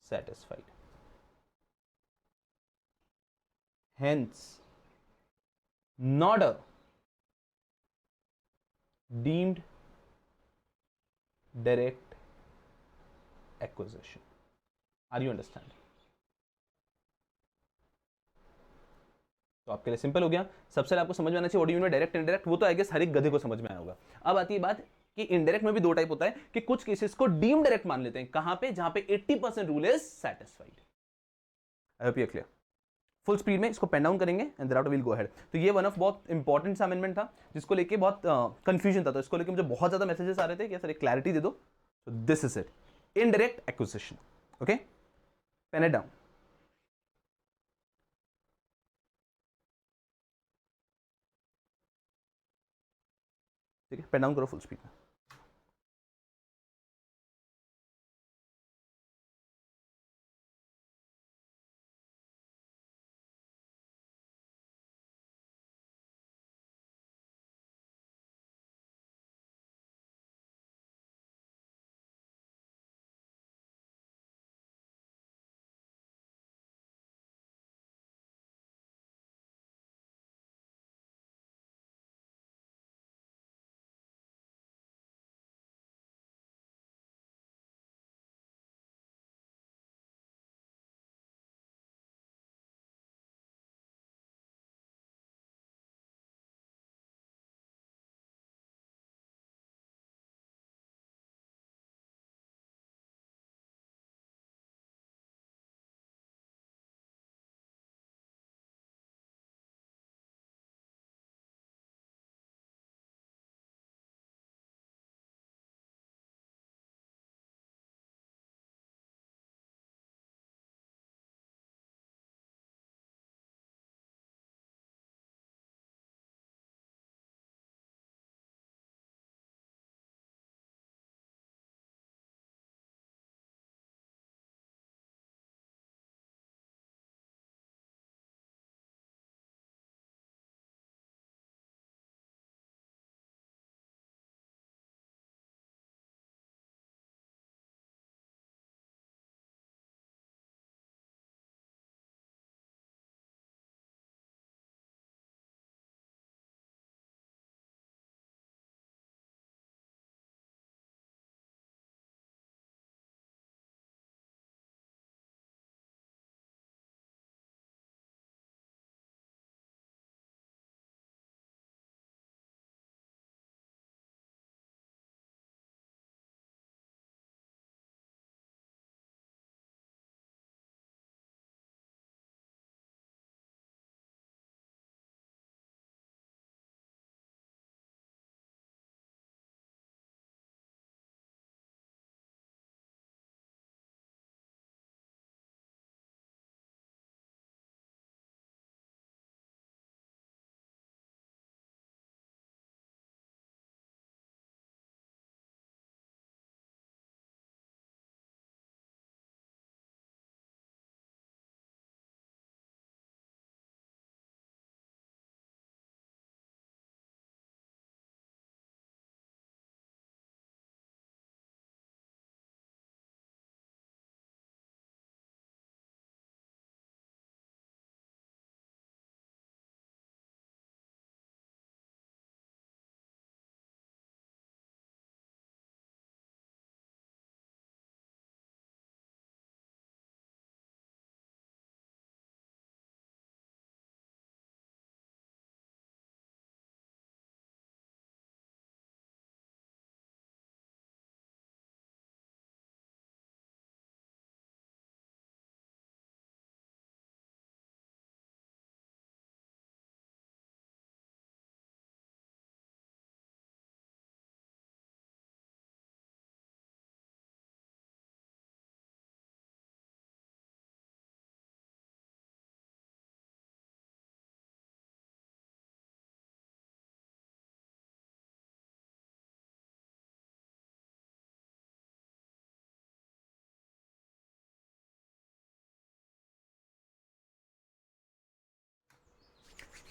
satisfied, hence not a deemed direct acquisition. Are you understand? तो आपके लिए सिंपल हो गया। सबसे पहले आपको समझ में आना चाहिए what do you mean by direct indirect, वो तो आई गेस हर एक गधे को समझ में आया होगा। अब आती है बात कि इनडायरेक्ट में भी दो टाइप होता है कि कुछ केसेस को डीम डायरेक्ट मान लेते हैं, कहां पे, जहां पे 80% rule is satisfied. I hope you clear. Full speed में इसको पेन डाउन करेंगे and there will go ahead. तो ये वन ऑफ बहुत इंपॉर्टेंट सा अमेंडमेंट था जिसको लेके बहुत कंफ्यूजन था, तो इसको लेके मुझे बहुत ज्यादा मैसेजेस आ रहे थे कि सर एक क्लैरिटी दे दो। तो this is it, indirect acquisition. Okay, pen it down. ठीक है, पेन डाउन करो फुल स्पीड में।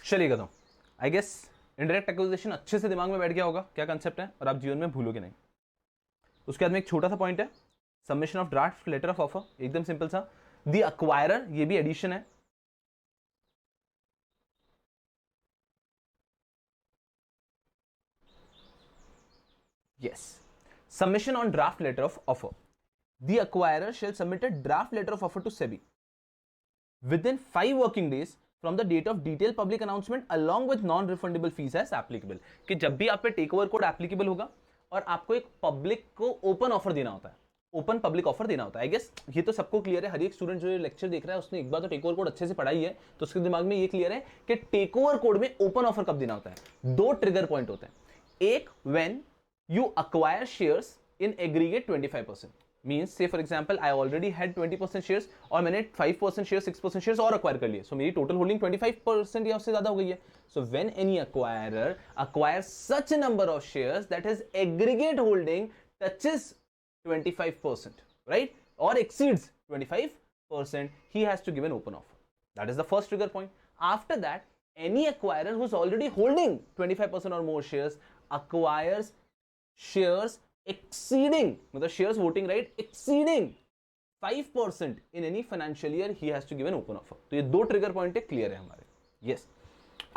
चलिएगा, तो आई गेस इनडायरेक्ट एक्विजिशन अच्छे से दिमाग में बैठ गया होगा क्या कंसेप्ट है, और आप जीवन में भूलोगे नहीं। उसके बाद में एक छोटा सा पॉइंट है, submission of draft letter of offer, एकदम सिंपल सा। द अक्वायरर, ये भी एडिशन है। Yes, submission on draft letter of offer. the acquirer shall submit a draft letter of offer to SEBI within 5 working days from the date of detailed public announcement along with non-refundable fees as applicable. कि जब भी आप पे टेक ओवर कोड एप्लीकेबल होगा और आपको एक पब्लिक को ओपन ऑफर देना होता है, ओपन पब्लिक ऑफर देना होता है। आई गेस ये तो सबको क्लियर है, हर एक स्टूडेंट जो ये लेक्चर देख रहा है उसने एक बार तो टेक ओवर कोड अच्छे से पढ़ाई है, तो उसके दिमाग में ये क्लियर है कि टेक ओवर कोड में ओपन ऑफर कब देना होता है। 2 ट्रिगर पॉइंट होते हैं, एक when you acquire shares in aggregate 25%, means say for example I already had 20% shares और मैंने 5% शेयर 6% शेयर्स और अक्वायर कर लिए, सो मेरी टोटल होल्डिंग 25% या उससे ज्यादा हो गई है। So when any acquirer acquires such number of shares that his aggregate holding touches 25%, right, or exceeds 25%, he has to give an open offer. That is the first trigger point. After that, any acquirer who's already holding 25% or more shares acquires shares exceeding, मतलब shares voting right exceeding 5% in any financial year, he has to give an open offer. तो ये 2 ट्रिगर पॉइंट क्लियर है हमारे। यस,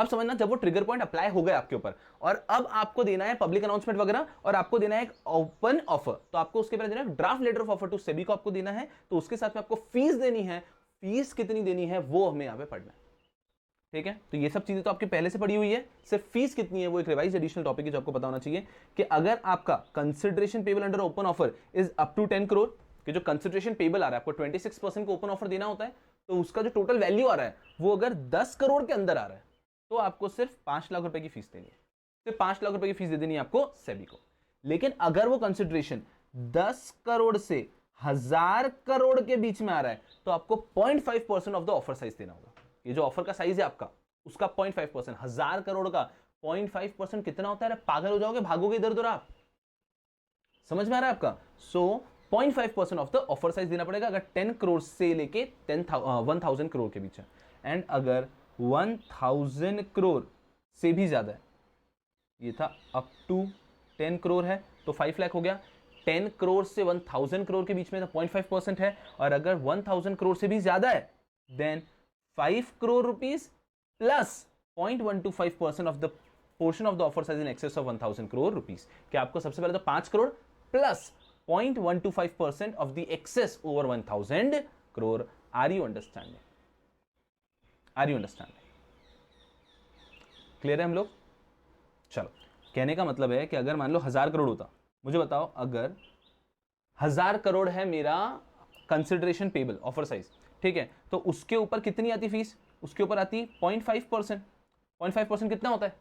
अब समझना, जब वो ट्रिगर पॉइंट अप्लाई हो गए आपके ऊपर और अब आपको देना है पब्लिक अनाउंसमेंट वगैरह और आपको देना है एक ओपन ऑफर, तो आपको उसके पहले देना है draft letter of offer to SEBI को आपको देना है, तो उसके साथ में आपको फीस देनी है। फीस कितनी देनी है वो हमें यहाँ पे पढ़ना है, ठीक है। तो ये सब चीजें तो आपकी पहले से पड़ी हुई है, सिर्फ फीस कितनी है वो एक रिवाइज एडिशनल टॉपिक है जो आपको पता होना चाहिए कि अगर आपका consideration payable under open offer is up to 10 crore, कि जो कंसिडरेशन पेबल आ रहा है आपको 26% को ओपन ऑफर देना होता है, तो उसका जो टोटल वैल्यू आ रहा है वो अगर 10 करोड़ के अंदर आ रहा है तो आपको सिर्फ 5 लाख रुपए की फीस देनी है, सिर्फ 5 लाख रुपए की फीस दे देनी है आपको सेबी को। लेकिन अगर वो कंसिडरेशन 10 करोड़ से 1000 करोड़ के बीच में आ रहा है तो आपको 0.5% ऑफ द ऑफर साइज देना होगा। ये जो ऑफर का साइज है आपका उसका 0.5%, 1000 करोड़ का 0.5% कितना होता है? पागल हो जाओगे, भागोगे इधर उधर आप, समझ में आ रहा है आपका? सो 0.5% ऑफ द ऑफर साइज देना पड़ेगा अगर 10 करोड़ से लेके 1000 करोड़ के बीच है। एंड अगर 1000 करोड़ से भी ज्यादा है, ये था अप टू 10 करोड़ है तो 5 लाख हो गया, 10 करोड़ से 1000 करोड़ के बीच में तो 0.5% है, और अगर 1000 करोड़ से भी ज्यादा है then 5 crore rupees plus 0.125% of the portion of the offer size in excess of 1000 crore rupees. क्या आपको सबसे पहले तो 5 crore plus 0.125% of the excess over 1000 crore. Are you understanding? Are you understanding? Clear है हम लोग? चलो, कहने का मतलब है कि अगर मान लो 1000 करोड़ होता, मुझे बताओ अगर 1000 करोड़ है मेरा कंसिडरेशन पेबल ऑफर साइज, ठीक है, तो उसके ऊपर कितनी आती फीस? उसके ऊपर आती 0.5%। 0.5% कितना होता है?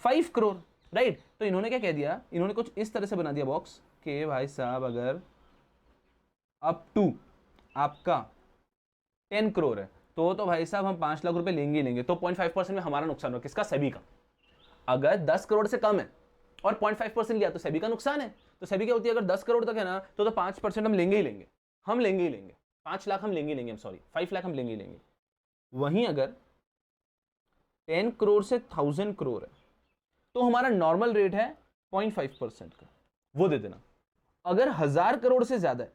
5 करोड़, राइट। तो इन्होंने क्या कह दिया, इन्होंने कुछ इस तरह से बना दिया बॉक्स कि भाई साहब अगर अप टू आपका 10 करोड़ है तो भाई साहब हम 5 लाख रुपए लेंगे ही लेंगे, तो 0.5% में हमारा नुकसान हो, किसका? सेबी का। अगर 10 करोड़ से कम है और 0.5% लिया तो सेबी का नुकसान है। तो सेबी क्या होती है, अगर 10 करोड़ तक है ना तो 5% हम लेंगे ही लेंगे, हम लेंगे ही लेंगे, 5 लाख हम लेंगे ही लेंगे, सॉरी 5 लाख हम लेंगे ही लेंगे। वहीं अगर 10 करोड़ से 1000 करोड़ है तो हमारा नॉर्मल रेट है 0.5% का, वो दे देना। अगर 1000 करोड़ से ज्यादा है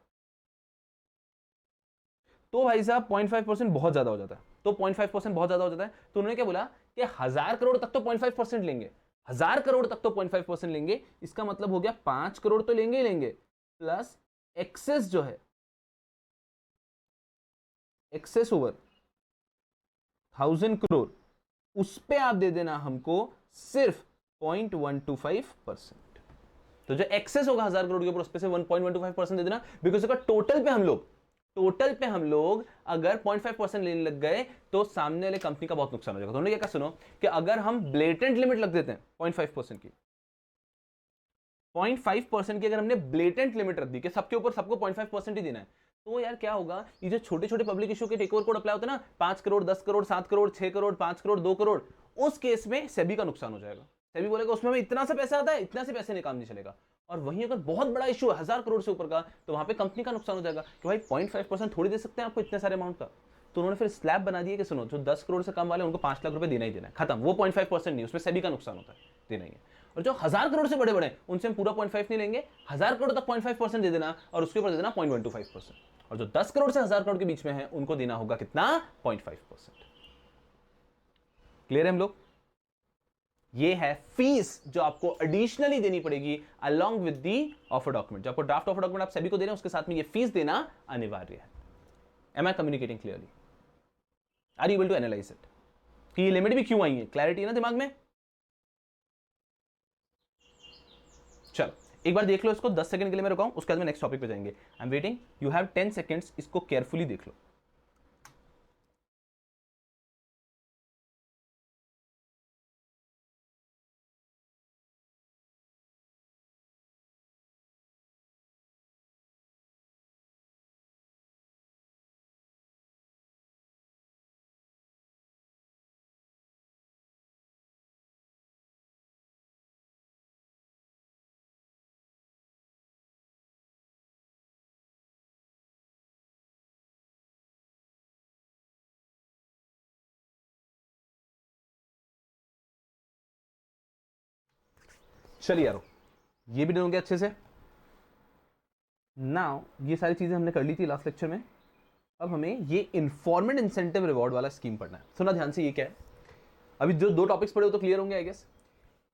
तो भाई साहब 0.5% बहुत ज्यादा हो जाता है, तो 0.5% बहुत ज्यादा हो जाता है, तो उन्होंने क्या बोला कि 1000 करोड़ तक तो 0.5% लेंगे, 1000 करोड़ तक तो 0.5% लेंगे। इसका मतलब हो गया 5 करोड़ तो लेंगे ही लेंगे, प्लस एक्सेस जो है, एक्सेस ओवर 1000 करोड़, उस पे आप दे देना हमको सिर्फ 0.125%। तो जो एक्सेस होगा 1000 करोड़ के ऊपर उस पे से 1.125% दे देना, बिकॉज उसका टोटल पे हम लोग अगर 0.5% लेने लग गए तो सामने वाले कंपनी का बहुत नुकसान हो जाएगा। तो उन्होंने क्या, सुनो कि अगर हम ब्लेटेंट लिमिट लग देते हैं 0.5% की, 0.5% की अगर हमने ब्लेटेंट लिमिट रख दी कि सबके ऊपर सबको 0.5% ही देना है, तो यार क्या होगा, ये जो छोटे छोटे पब्लिक इशू के टेक ओवर कोड अप्लाई होते हैं ना, 5 करोड़ 10 करोड़ 7 करोड़ 6 करोड़ 5 करोड़ 2 करोड़, उस केस में सेबी का नुकसान हो जाएगा। सेबी बोलेगा उसमें हमें इतना सा पैसा आता है, इतना से पैसे नहीं काम नहीं चलेगा। और वहीं अगर बहुत बड़ा इशू है 1000 करोड़ से ऊपर का, तो वहां पे कंपनी का नुकसान हो जाएगा कि भाई 0.5% थोड़ी दे सकते हैं आपको इतने सारे अमाउंट का। तो उन्होंने फिर स्लैब बना दिया कि सुनो जो 10 करोड़ से कम वाले उनको 5 लाख रुपए देना ही देना है, खत्म। वो 0.5% नहीं, उसमें सेबी का नुकसान होता है, देना ही है। और जो 1000 करोड़ से बड़े बड़े उनसे हम पूरा 0.5 नहीं लेंगे, 1000 करोड़ तक 0.5% दे देना और उसके ऊपर दे देना 0.125%। और जो 10 करोड़ से 1000 करोड़ के बीच में है उनको देना होगा कितना? 0.5%। क्लियर है हम लोग? ये है फीस जो आपको एडिशनली देनी पड़ेगी along with the offer document. जो आपको ड्राफ्ट ऑफर डॉक्यूमेंट आप सभी को दे रहे हैं उसके साथ में ये फीस देना अनिवार्य है। Am I communicating clearly? Are you able to analyse it कि ये लिमिट भी क्यों आई है? क्लैरिटी है ना दिमाग में? चलो एक बार देख लो इसको, 10 सेकंड के लिए मैं रुकाऊं, उसके बाद में नेक्स्ट टॉपिक पे जाएंगे। I am waiting, you have 10 seconds, इसको केयरफुली देख लो। चलिए यारो, ये भी डन हो गया अच्छे से। नाउ ये सारी चीजें हमने कर ली थी लास्ट लेक्चर में। अब हमें ये इन्फॉर्मेंट इंसेंटिव रिवॉर्ड वाला स्कीम पढ़ना है। सुना ध्यान से, ये क्या है? अभी जो 2 टॉपिक्स पढ़े हो तो क्लियर होंगे I guess.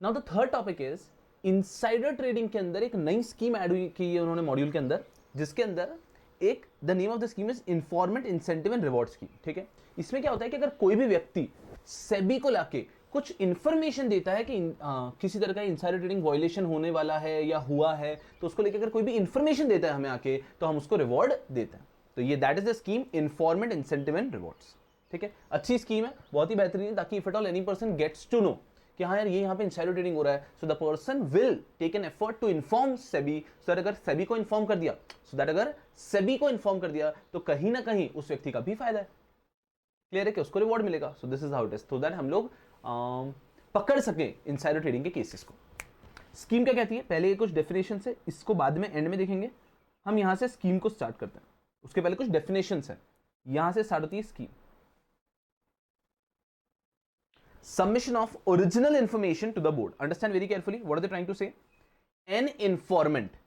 Now the third topic is insider trading के अंदर एक नई स्कीम ऐड हुई की है उन्होंने मॉड्यूल के अंदर, जिसके अंदर एक the name of the scheme is informant incentive and reward scheme. ठीक है, इसमें क्या होता है कि अगर कोई भी व्यक्ति सेबी को लाके कुछ इंफॉर्मेशन देता है कि किसी तरह का इनसाइडर ट्रेडिंग वायलेशन होने वाला है या हुआ है, तो उसको लेकर अगर कोई भी इंफॉर्मेशन देता है हमें आके, तो हम उसको रिवॉर्ड देते हैं। तो ये that is the scheme informant incentive and rewards. ठीक है, अच्छी स्कीम है, बहुत ही बेहतरीन है, ताकि if at all any person gets to know कि हाँ यार ये यहाँ पे इनसाइडर ट्रेडिंग हो रहा है, so the person will take an effort to inform SEBI. So that अगर सेबी को इन्फॉर्म कर दिया, तो कहीं ना कहीं उस व्यक्ति का भी फायदा है। क्लियर है कि उसको रिवॉर्ड मिलेगा। So this is how it is, so that हम लोग पकड़ सके इनसाइडर ट्रेडिंग के केसेस को। स्कीम क्या कहती है, पहले कुछ डेफिनेशन है, इसको बाद में एंड में देखेंगे। हम यहां से स्कीम को स्टार्ट करते हैं, उसके पहले कुछ डेफिनेशन है। यहां से स्टार्ट होती है scheme. Submission of original information to the board. Understand very carefully what are they trying to say? An informant.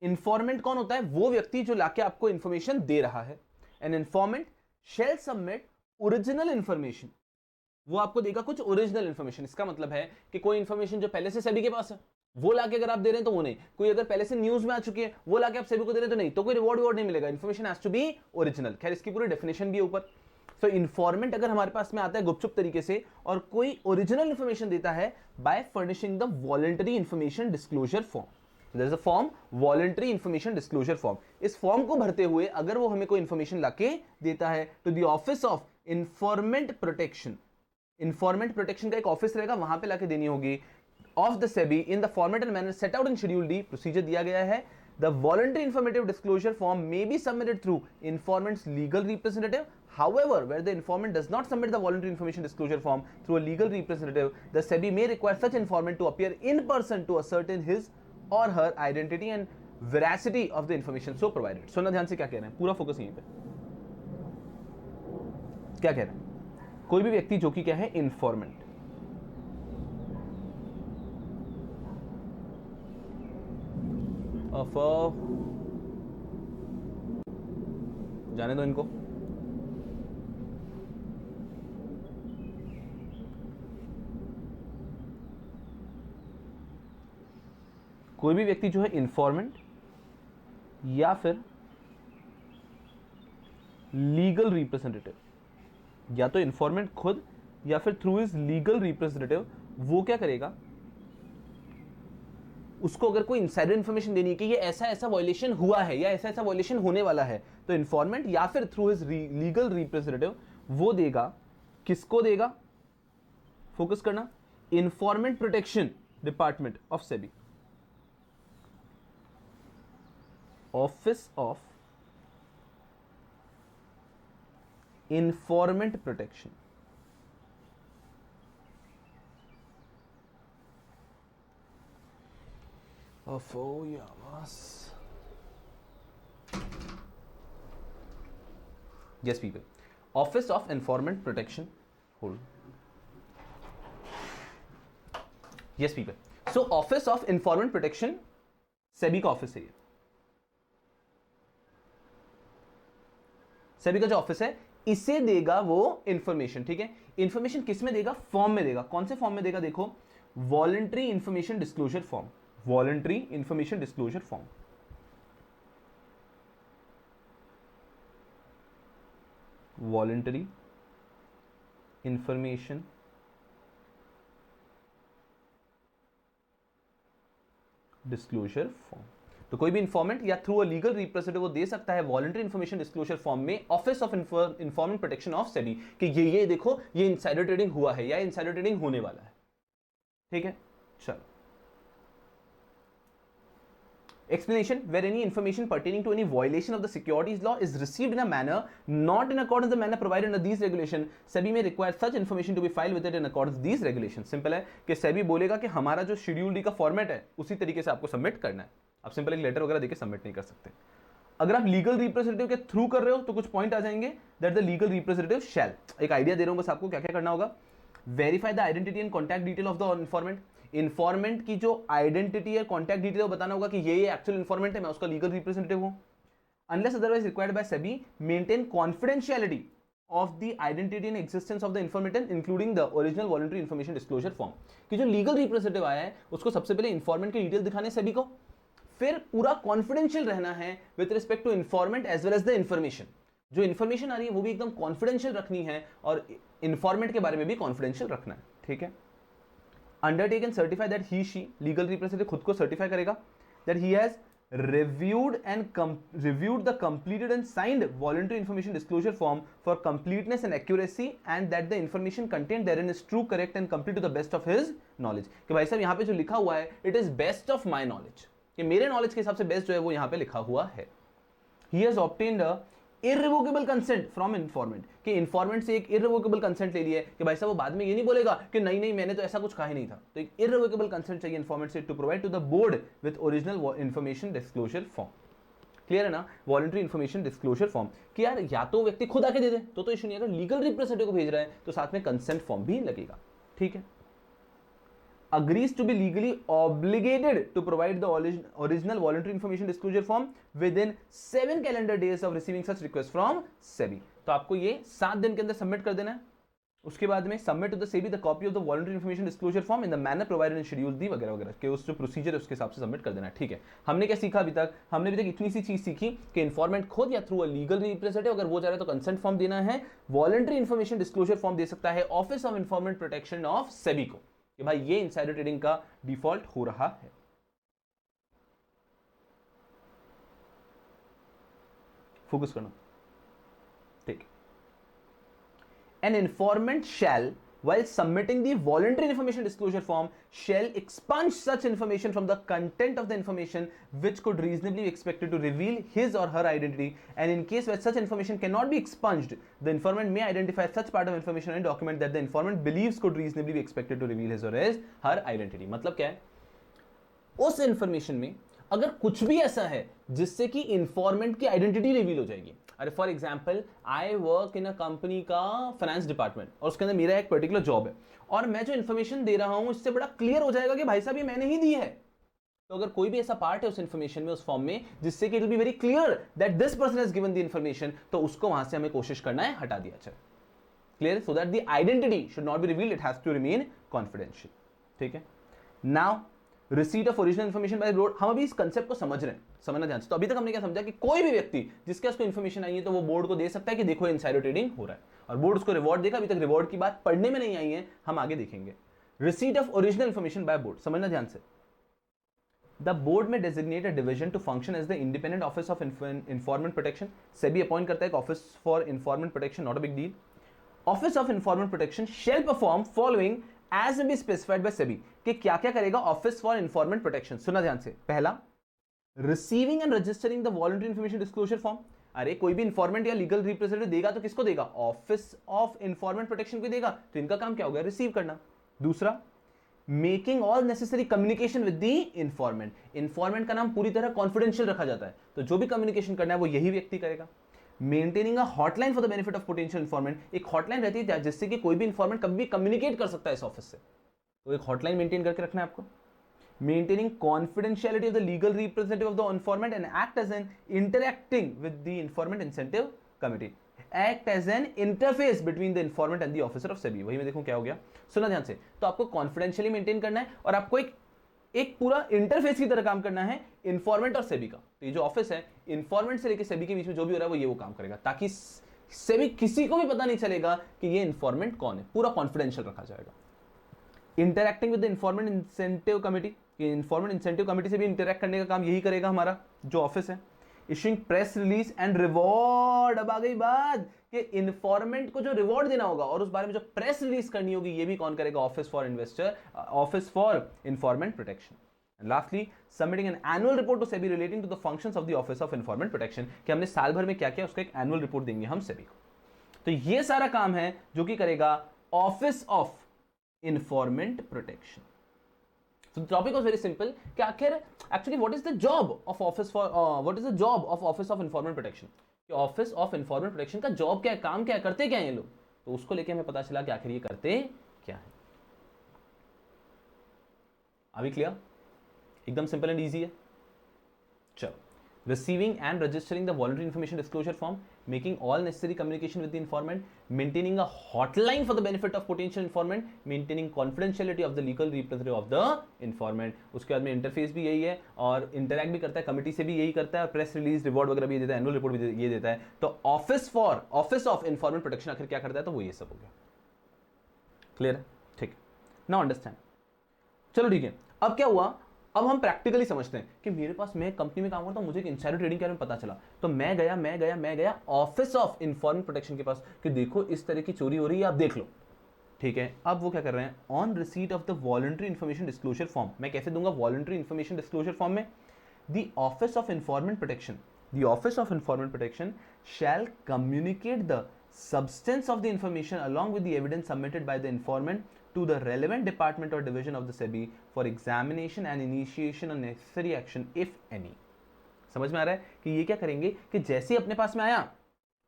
Informant कौन होता है? वो व्यक्ति जो लाके आपको इंफॉर्मेशन दे रहा है। An informant shall submit original information. वो आपको देगा कुछ ओरिजिनल इंफॉर्मेशन। इसका मतलब है कि कोई इंफॉर्मेशन जो पहले से सेबी के पास है वो लाके अगर आप दे रहे हैं तो वो नहीं, कोई अगर पहले से न्यूज में आ चुकी है वो लाके आप सेबी को दे रहे हैं तो नहीं, तो कोई रिवॉर्ड नहीं मिलेगा। Information has to be original. खैर इसकी पूरी डेफिनेशन भी है ऊपर। तो इन्फॉर्मेंट अगर हमारे पास में आता है गुपचुप तरीके से और कोई ओरिजिनल इंफॉर्मेशन देता है by furnishing the voluntary information disclosure form. There is a form, voluntary information disclosure form. इस फॉर्म को भरते हुए अगर वो हमें कोई इंफॉर्मेशन लाके देता है to the office of informant protection. Informant protection का एक ऑफिस रहेगा, वहां पे लाके देनी होगी of the SEBI in the format and manner set out in schedule D. Procedure दिया गया है। The voluntary informative disclosure form may be submitted through informant's legal representative. However, where the informant does not submit the voluntary information disclosure form through a legal representative, the SEBI may require such informant to appear in person to ascertain his or her identity and veracity of the information so provided. सुनना ध्यान से क्या कह रहे हैं, पूरा फोकस यहीं पे। क्या कह रहे हैं? कोई भी व्यक्ति जो कि क्या है, इंफॉर्मेंट, जाने दो इनको। कोई भी व्यक्ति जो है इंफॉर्मेंट या फिर लीगल रिप्रेजेंटेटिव, या तो इंफॉर्मेंट खुद या फिर थ्रू हिज लीगल रिप्रेजेंटेटिव, वो क्या करेगा, उसको अगर कोई इनसाइडर इंफॉर्मेशन देनी है कि ये ऐसा ऐसा वायलेशन हुआ है या ऐसा ऐसा वायलेशन होने वाला है, तो इंफॉर्मेंट या फिर थ्रू हिज लीगल रिप्रेजेंटेटिव वो देगा। किसको देगा? फोकस करना, इंफॉर्मेंट protection department of SEBI, office of इंफॉर्मेंट protection. Yes, people. Office of Informant Protection. Hold. Yes, people. So, Office of Informant Protection, SEBI का ऑफिस है ये। सेबी का जो ऑफिस है इसे देगा वो इंफॉर्मेशन। ठीक है, इंफॉर्मेशन किस में देगा? फॉर्म में देगा। कौन से फॉर्म में देगा? देखो, voluntary information disclosure form, voluntary information disclosure form, voluntary information disclosure form. तो कोई भी इंफॉर्मेंट या थ्रू अ लीगल रिप्रेजेंटेटिव वो दे सकता है वॉलंटरी इंफॉर्मेशन डिस्क्लोजर फॉर्म में office of इंफॉर्मेंट protection of SEBI कि ये देखो ये इनसाइडर ट्रेडिंग हुआ है या इनसाइडर ट्रेडिंग होने वाला है। ठीक है, चलो। Explanation: where any information pertaining to any violation of the securities law is received in a manner not in accordance with the manner provided under these regulations, SEBI may require such information to be filed with it in accordance with these regulations। Simple है कि SEBI बोलेगा कि हमारा जो शेड्यूल डी का फॉर्मेट है उसी तरीके से आपको सबमिट करना है। आप सिंपल एक लेटर वगैरह देके सबमिट नहीं कर सकते। अगर आप लीगल रिप्रेजेंटेटिव के थ्रू कर रहे हो तो कुछ पॉइंट आ जाएंगे दैट द लीगल रिप्रेजेंटेटिव शैल, एक आइडिया दे रहा हूं बस आपको क्या क्या करना होगा। Verify the identity and contact detail of the informant, informant की जो आइडेंटिटी है कॉन्टैक्ट डिटेल वो बताना होगा कि ये एक्चुअल इन्फॉर्मेंट है, मैं उसका लीगल रिप्रेजेंटेटिव हूं। Unless otherwise required by SEBI maintain confidentiality of the identity and existence of the informant including the original voluntary information disclosure form. कि जो लीगल रिप्रेजेंटेटिव आया है उसको सबसे पहले इन्फॉर्मेंट की डिटेल दिखाने सेबी को, फिर पूरा कॉन्फिडेंशियल रहना है with respect to informant as well as the information. जो इन्फॉर्मेशन आ रही है वो भी एकदम कॉन्फिडेंशियल रखनी है और इन्फॉर्मेंट के बारे में भी कॉन्फिडेंशियल रखना है। ठीक है। Undertake and certify that he she, legal representative खुद को सर्टिफाई करेगा that he has reviewed the completed and signed voluntary information disclosure form for completeness and accuracy and that the information contained therein is true, correct and complete to the best of his knowledge। कि भाई साहब यहाँ पे जो लिखा हुआ है it is best of my knowledge, कि मेरे नॉलेज के हिसाब से बेस्ट जो है वो यहाँ पे लिखा हुआ है। He has obtained a irrevocable consent from informant, कि इन्फॉर्मेंट से एक irrevocable consent ले लिया है कि भाई साहब वो बाद में ये नहीं बोलेगा कि नहीं नहीं मैंने तो ऐसा कुछ कहा ही नहीं था। तो एक irrevocable consent चाहिए इन्फॉर्मेंट से to provide to the board with original information disclosure form. Clear है ना, वॉलंटरी इंफॉर्मेशन डिस्क्लोजर फॉर्म कि यार या तो व्यक्ति खुद आके दे दे तो इशू नहीं, अगर लीगल रिप्रेजेंटेटिव को भेज रहा है तो साथ में कंसेंट फॉर्म भी लगेगा। ठीक है। agrees to be legally obligated to provide the original voluntary information disclosure form within 7 calendar days of receiving such request from SEBI। तो आपको ये 7 दिन के अंदर सबमिट कर देना है। उसके बाद में submit to the SEBI the copy of the voluntary information disclosure form in the manner provided in schedule D वगैरह वगैरह के उस जो प्रोसीजर है उसके हिसाब से सबमिट कर देना है। ठीक है। हमने क्या सीखा अभी तक? हमने अभी तक इतनी सी चीज सीखी कि इन्फॉर्मेंट खुद या थ्रू अ लीगल रिप्रेजेंटेटिव अगर वो चाह रहे तो कंसेंट फॉर्म देना है, वॉलंटरी इंफॉर्मेशन डिस्क्लोजर फॉर्म दे सकता है office of informant protection of SEBI को कि भाई ये इनसाइडर ट्रेडिंग का डिफॉल्ट हो रहा है। फोकस करना। ठीक। An informant shall while submitting the voluntary information disclosure form shall expunge such information from the content of the information which could reasonably be expected to reveal his or her identity, and in case where such information cannot be expunged the informant may identify such part of information and document that the informant believes could reasonably be expected to reveal his or her identity। मतलब क्या है, उस इंफॉर्मेशन में अगर कुछ भी ऐसा है जिससे कि इंफॉर्मेंट की आइडेंटिटी रिवील हो जाएगी। अरे for example I work in a company का फाइनेंस डिपार्टमेंट और उसके अंदर मेरा एक पर्टिकुलर जॉब है और मैं जो इन्फॉर्मेशन दे रहा हूं इससे बड़ा क्लियर हो जाएगा कि भाई साहब ये मैंने ही दी है। तो अगर कोई भी ऐसा पार्ट है उस इन्फॉर्मेशन में उस फॉर्म में जिससे कि it will be very clear that this person has given the information, तो उसको वहां से हमें कोशिश करना है हटा दिया जाए। Clear? So that the identity should not be revealed, it has to remain confidential. ठीक है। Now receipt of original information by board, हम अभी इस कंसेप्ट को समझ रहे हैं, समझना ध्यान से। तो अभी तक हमने क्या समझा कि कोई भी व्यक्ति जिसके पास कोई इन्फॉर्मेशन आई है तो वो बोर्ड को दे सकता है कि देखो इनसाइडर ट्रेडिंग हो रहा है और बोर्ड उसको रिवॉर्ड देगा। अभी तक रिवॉर्ड की बात पढ़ने में नहीं आई है, हम आगे देखेंगे। Receipt of original information by board, समझना ध्यान से। द बोर्ड में designate a division to function as the independent office of informant protection. SEBI appoint करता है office for informant protection, not a big deal. Office of informant protection shall perform following as be specified by SEBI, कि क्या क्या करेगा ऑफिस फॉर इन्फॉर्मेंट प्रोटेक्शन। सुना ध्यान से। पहला, receiving end registering the voluntary information disclosure form. अरे कोई भी इन्फॉर्मेंट या लीगल रिप्रेजेंटेटिव देगा तो किसको देगा? ऑफिस ऑफ इन्फॉर्मेंट प्रोटेक्शन को देगा। तो इनका काम क्या हो गया? रिसीव करना। दूसरा, making all necessary communication with the informant. Informant का नाम पूरी तरह कॉन्फिडेंशियल रखा जाता है, तो जो भी कम्युनिकेशन करना है वो यही व्यक्ति करेगा। Maintaining a hotline for the benefit of potential informant, एक हॉटलाइन रहती है जिससे कि कोई भी इन्फॉर्मेंट कभी भी कम्युनिकेट कर सकता है इस ऑफिस से, तो एक हॉटलाइन मेंटेन करके रखना है आपको। Maintaining confidentiality of the legal representative of the informant and act as an interacting with the informant incentive committee. Act as an interface between the informant and the officer of SEBI. वही मैं देखूं क्या हो गया, सुना ध्यान से। तो आपको कॉन्फिडेंशियली मेंटेन करना है और आपको एक पूरा इंटरफेस की तरह काम करना है इन्फॉर्मेंट और सेबी का। तो ये जो ऑफिस है, इन्फॉर्मेंट से लेकर सेबी के बीच में जो भी हो रहा है वो काम करेगा, ताकि सेबी किसी को भी पता नहीं चलेगा कि ये इन्फॉर्मेंट कौन है, पूरा कॉन्फिडेंशियल रखा जाएगा। Interacting with the informant incentive committee, informant incentive committee से भी इंटरैक्ट करने का काम यही करेगा हमारा जो ऑफिस है। Issuing press release and reward, अब आ गई बात कि इन्फॉर्मेंट को जो रिवॉर्ड देना होगा और उस बारे में जो प्रेस रिलीज करनी होगी, ये भी कौन करेगा, office for investor, office for informant protection. And lastly, submitting an annual report to SEBI relating to the functions of the Office of Informant Protection, कि हमने साल भर में क्या किया उसका एक एनुअल रिपोर्ट देंगे हम SEBI को। तो ये सारा काम है जो कि करेगा office of informant protection. So the topic was very simple कि आखिर actually what is the job of office for what is the job of Office of Informant Protection, कि ऑफिस ऑफ इन्फॉर्मेंट प्रोटेक्शन का जॉब क्या है, काम क्या है, करते क्या है ये लोग। तो उसको लेके हमें पता चला कि आखिर ये करते क्या है। अभी क्लियर, एकदम सिंपल एंड इजी है। चलो, receiving and registering the voluntary information disclosure form, making all necessary communication with the informant, maintaining a hotline for the benefit of potential informant, maintaining confidentiality of the legal representative of the informant। उसके बाद में इंटरफेस भी यही है और इंटरैक्ट भी करता है, कमिटी से भी यही करता है, और प्रेस रिलीज, रिवॉर्ड वगैरह भी देता है, एनुअल रिपोर्ट भी ये देता है। तो ऑफिस ऑफ इन्फॉर्मेंट प्रोटेक्शन आखिर क्या करता है, तो वो ये सब हो गया। क्लियर है, ठीक। Now understand. चलो ठीक है, अब क्या हुआ, अब हम प्रैक्टिकली समझते हैं कि मेरे पास, मैं कंपनी में काम करता हूं, मुझे एक इनसाइडर ट्रेडिंग के बारे में पता चला, तो मैं गया ऑफिस ऑफ इन्फॉर्मेंट प्रोटेक्शन के पास कि देखो इस तरह की चोरी हो रही है, आप देख लो। ठीक है, अब वो क्या कर रहे हैं, on receipt of the voluntary information disclosure form, मैं कैसे दूंगा वॉलंटरी इन्फॉर्मेशन डिस्क्लोजर फॉर्म में, the office of informant protection shall communicate the substance of the information along with the evidence submitted by the informant to the relevant department or division of the SEBI for examination and initiation of necessary action if any। समझ में आ रहा है कि ये क्या करेंगे कि जैसे अपने पास में आया,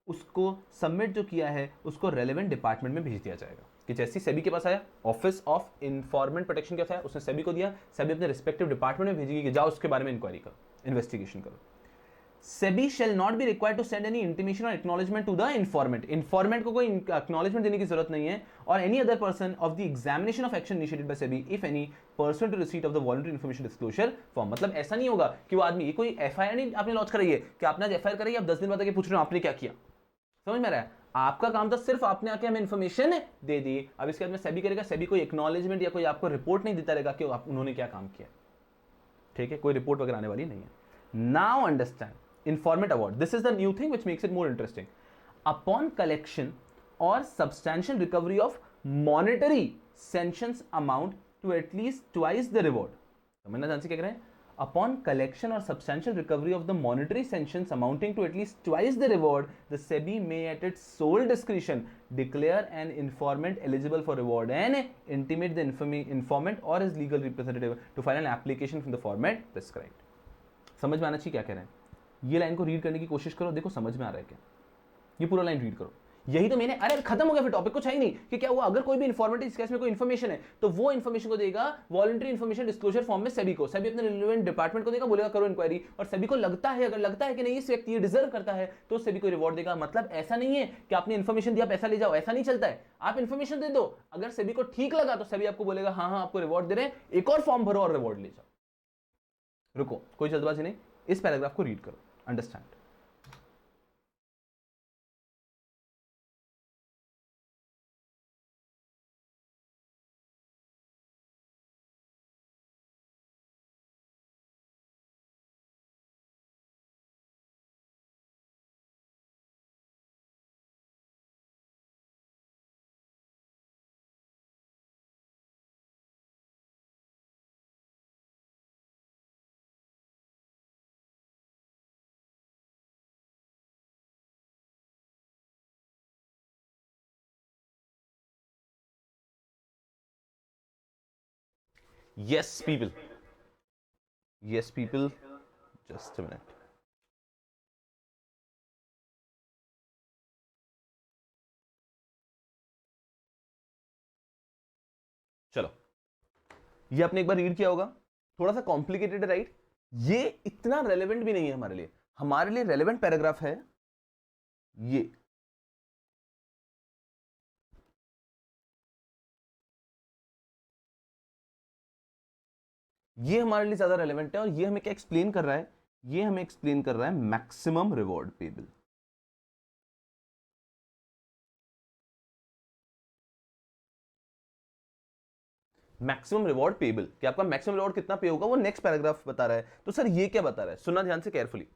उसको सबमिट जो किया है उसको रेलेवेंट डिपार्टमेंट में भेज दिया जाएगा। कि जैसे सेबी के पास आया, ऑफिस ऑफ इन्फॉर्मेंट प्रोटेक्शन क्या था, उसने सेबी को दिया, सेबी अपने रिस्पेक्टिव डिपार्टमेंट में भेजेगी कि जाओ उसके बारे में इंक्वायरी करो, इन्वेस्टिगेशन करो। SEBI shall not be required to send any intimation or acknowledgement to the informant। informant को कोई acknowledgement देने की जरूरत नहीं है, और any other person of the examination of action initiated by SEBI if any pursuant to receipt of the voluntary information disclosure form। मतलब ऐसा नहीं होगा कि वो आदमी, ये कोई FIR नहीं आपने लॉन्च कराई है कि आपने आज FIR कराई है, आप 10 दिन बाद आके पूछ रहे हो आपने क्या किया। समझ में आ रहा है, आपका काम था सिर्फ आपने आके हमें इन्फॉर्मेशन दे दी। अब इसके बाद में SEBI करेगा, SEBI कोई एक्नॉलेजमेंट या कोई आपको रिपोर्ट नहीं देता रहेगा कि उन्होंने क्या काम किया। ठीक है, कोई रिपोर्ट वगैरह आने वाली नहीं है। Now understand Informant award. This is the new thing which makes it more interesting. Upon collection or substantial recovery of monetary sanctions amount to at least twice the reward। समझना ध्यान से क्या कह रहे हैं, upon collection or substantial recovery of the monetary sanctions amounting to at least twice the reward, the SEBI may at its sole discretion declare an informant eligible for reward and intimate the informant or his legal representative to file an application from the format prescribed। समझ में आना चाहिए क्या कह रहे हैं। ये लाइन को रीड करने की कोशिश करो, देखो समझ में आ रहा है क्या, ये पूरा लाइन रीड करो। यही तो मैंने, अरे खत्म हो गया, फिर टॉपिक कुछ है ही नहीं कि क्या हुआ, अगर कोई भी इन्फॉर्मेटिव इस केस में कोई इन्फॉर्मेशन है तो वो इन्फॉर्मेशन को देगा वॉलंटरी इन्फॉर्मेशन डिस्क्लोजर फॉर्म में सेबी को, सेबी अपने रिलेवेंट डिपार्टमेंट को देगा, बोलेगा करो इंक्वायरी, और सेबी को लगता है, अगर लगता है कि नहीं इस व्यक्ति ये डिजर्व करता है तो सेबी को रिवॉर्ड देगा। मतलब ऐसा नहीं है कि आपने इन्फॉर्मेशन दिया पैसा ले जाओ, ऐसा नहीं चलता है। आप इन्फॉर्मेशन दे दो, अगर सेबी को ठीक लगा तो सेबी आपको बोलेगा हाँ हाँ आपको रिवॉर्ड दे रहे हैं, एक और फॉर्म भरो और रिवॉर्ड ले जाओ। रुको, कोई जल्दबाजी नहीं, इस पैराग्राफ को रीड करो, understand. Yes, people. Yes, people. Just a minute. चलो, ये आपने एक बार रीड किया होगा, थोड़ा सा कॉम्प्लिकेटेड है राइट। ये इतना रेलेवेंट भी नहीं है हमारे लिए। हमारे लिए रेलेवेंट पैराग्राफ है ये, ये हमारे लिए ज्यादा रेलेवेंट है और ये हमें क्या एक्सप्लेन कर रहा है, ये हमें एक्सप्लेन कर रहा है maximum reward payable. Maximum reward payable कि आपका मैक्सिमम रिवॉर्ड कितना पे होगा वो नेक्स्ट पैराग्राफ बता रहा है। तो सर ये क्या बता रहा है, सुनना ध्यान से carefully.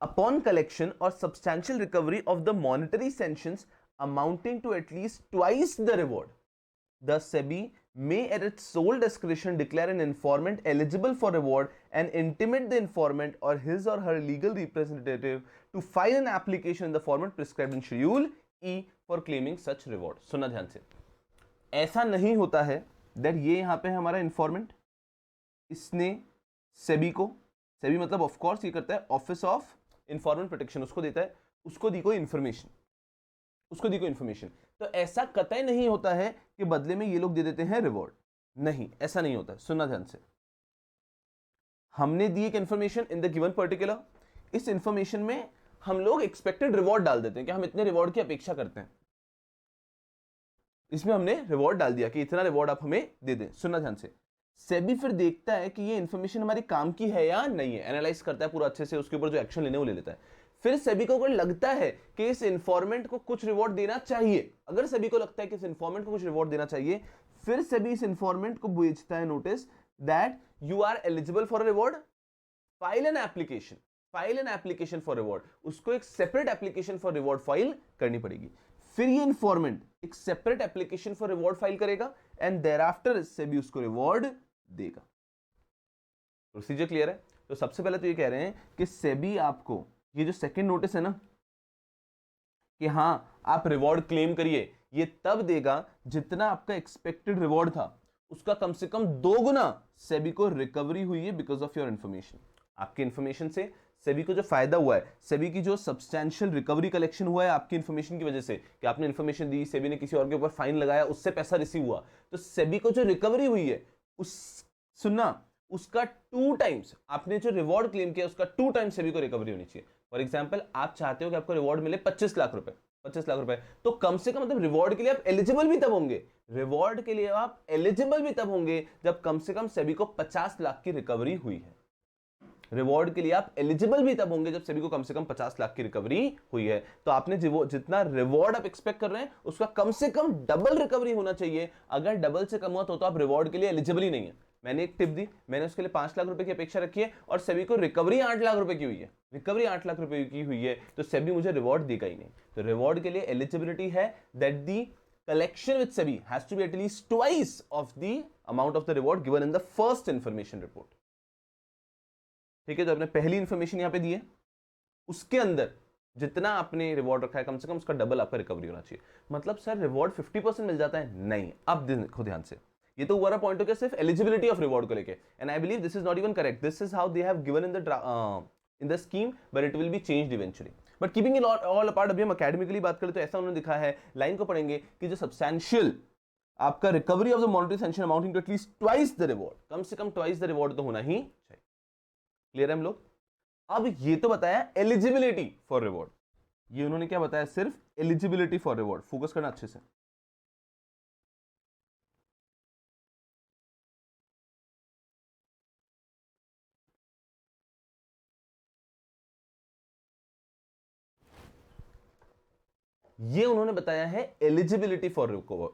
Upon collection or substantial recovery of the monetary sanctions amounting to at least twice the reward, the SEBI may at its sole discretion declare an informant eligible for reward and intimate the informant or his or her legal representative to file an application in the format prescribed in Schedule E for claiming such reward। सुनना ध्यान से, ऐसा नहीं होता है that ये यहाँ पे हमारा informant, इसने SEBI को, SEBI मतलब ऑफ कोर्स ये करता है ऑफिस ऑफ इंफॉर्मेंट प्रोटेक्शन, उसको देता है, उसको दी कोई इंफॉर्मेशन, उसको दी कोई इंफॉर्मेशन। तो ऐसा कतई नहीं होता है कि बदले में ये लोग दे देते हैं रिवॉर्ड, नहीं ऐसा नहीं होता। सुनना ध्यान से, हमने दी एक information in the given particular, इस इंफॉर्मेशन में हम लोग एक्सपेक्टेड रिवॉर्ड डाल देते हैं कि हम इतने रिवॉर्ड की अपेक्षा करते हैं, इसमें हमने रिवॉर्ड डाल दिया कि इतना रिवॉर्ड आप हमें दे दें। सुनना ध्यान से, सेबी फिर देखता है कि ये इंफॉर्मेशन हमारे काम की है या नहीं है, एनालाइज करता है पूरा अच्छे से, उसके ऊपर जो एक्शन लेने वो ले लेता है। फिर सेबी को अगर लगता है कि इस इंफॉर्मेंट को कुछ रिवॉर्ड देना चाहिए, अगर सेबी को लगता है कि इस इंफॉर्मेंट को कुछ रिवॉर्ड देना चाहिए, फिर सेबी इस इंफॉर्मेंट को भेजता है notice that you are eligible for reward, file an application, file an application for reward, उसको एक separate application for reward file करनी पड़ेगी। फिर ये इंफॉर्मेंट एक separate application for reward file करेगा एंड देयर आफ्टर सेबी उसको रिवॉर्ड देगा। प्रोसीजर क्लियर है? तो सबसे पहले तो ये कह रहे हैं कि सेबी आपको ये जो सेकंड नोटिस है ना कि हां आप रिवॉर्ड क्लेम करिए, ये तब देगा जितना आपका एक्सपेक्टेड रिवॉर्ड था उसका कम से कम 2 गुना सेबी को रिकवरी हुई है बिकॉज ऑफ योर इंफॉर्मेशन। आपकी इंफॉर्मेशन से सेबी को जो फायदा हुआ है, सेबी की जो सब्सटैंशियल रिकवरी कलेक्शन हुआ है आपकी इंफॉर्मेशन की वजह से, कि आपने इंफॉर्मेशन दी, सेबी ने किसी और के ऊपर फाइन लगाया, उससे पैसा रिसीव हुआ, तो सेबी को जो रिकवरी हुई है उस, सुनना, उसका 2 टाइम्स, आपने जो रिवॉर्ड क्लेम किया उसका 2 टाइम्स सेबी को रिकवरी होनी चाहिए। फॉर एग्जांपल आप चाहते हो कि आपको रिवॉर्ड मिले 25 लाख रुपए, 25 लाख रुपए, तो कम से कम मतलब रिवॉर्ड के लिए आप एलिजिबल भी तब होंगे, रिवॉर्ड के लिए आप एलिजिबल भी तब होंगे जब कम से कम सेबी को 50 लाख की रिकवरी हुई है। रिवॉर्ड के लिए आप एलिजिबल भी तब होंगे जब सभी को कम से कम 50 लाख की रिकवरी हुई है। तो आपने जितना रिवॉर्ड आप एक्सपेक्ट कर रहे हैं उसका कम से कम डबल रिकवरी होना चाहिए। अगर डबल से कम हुआ तो आप रिवॉर्ड के लिए एलिजिबल ही नहीं है। मैंने एक टिप दी, मैंने उसके लिए 5 लाख रुपए की अपेक्षा रखी है और सेबी को रिकवरी 8 लाख रुपए की हुई है, रिकवरी 8 लाख रुपए की हुई है, तो सेबी मुझे रिवॉर्ड देगा ही नहीं। तो रिवॉर्ड के लिए एलिजिबिलिटी है that the collection with SEBI has to be at least twice of the amount of the reward given in the first information report। ठीक है, तो आपने पहली इंफॉर्मेशन यहां पे दी है, उसके अंदर जितना आपने रिवॉर्ड रखा है कम से कम उसका डबल आपका रिकवरी होना चाहिए। मतलब सर रिवॉर्ड 50% मिल जाता है? नहीं। अब देखो ध्यान से, ये तो हुआ पॉइंट हो गया सिर्फ एलिजिबिलिटी ऑफ रिवॉर्ड को लेके, and I believe this is not even correct, this is how they have given in the scheme, but it will be changed eventually. But keeping it all apart, अभी हम अकेडमिकली बात करें तो ऐसा उन्होंने दिखा है, लाइन को पढ़ेंगे कि जो सब्सटैंशियल आपका recovery of the monetary sanction amounting to at least twice the reward, कम से कम ट्वाइस द रिवॉर्ड तो होना ही चाहिए। क्लियर है हम लोग? अब ये तो बताया एलिजिबिलिटी फॉर रिवॉर्ड, ये उन्होंने क्या बताया? सिर्फ एलिजिबिलिटी फॉर रिवॉर्ड। फोकस करना अच्छे से। ये उन्होंने बताया है एलिजिबिलिटी फॉर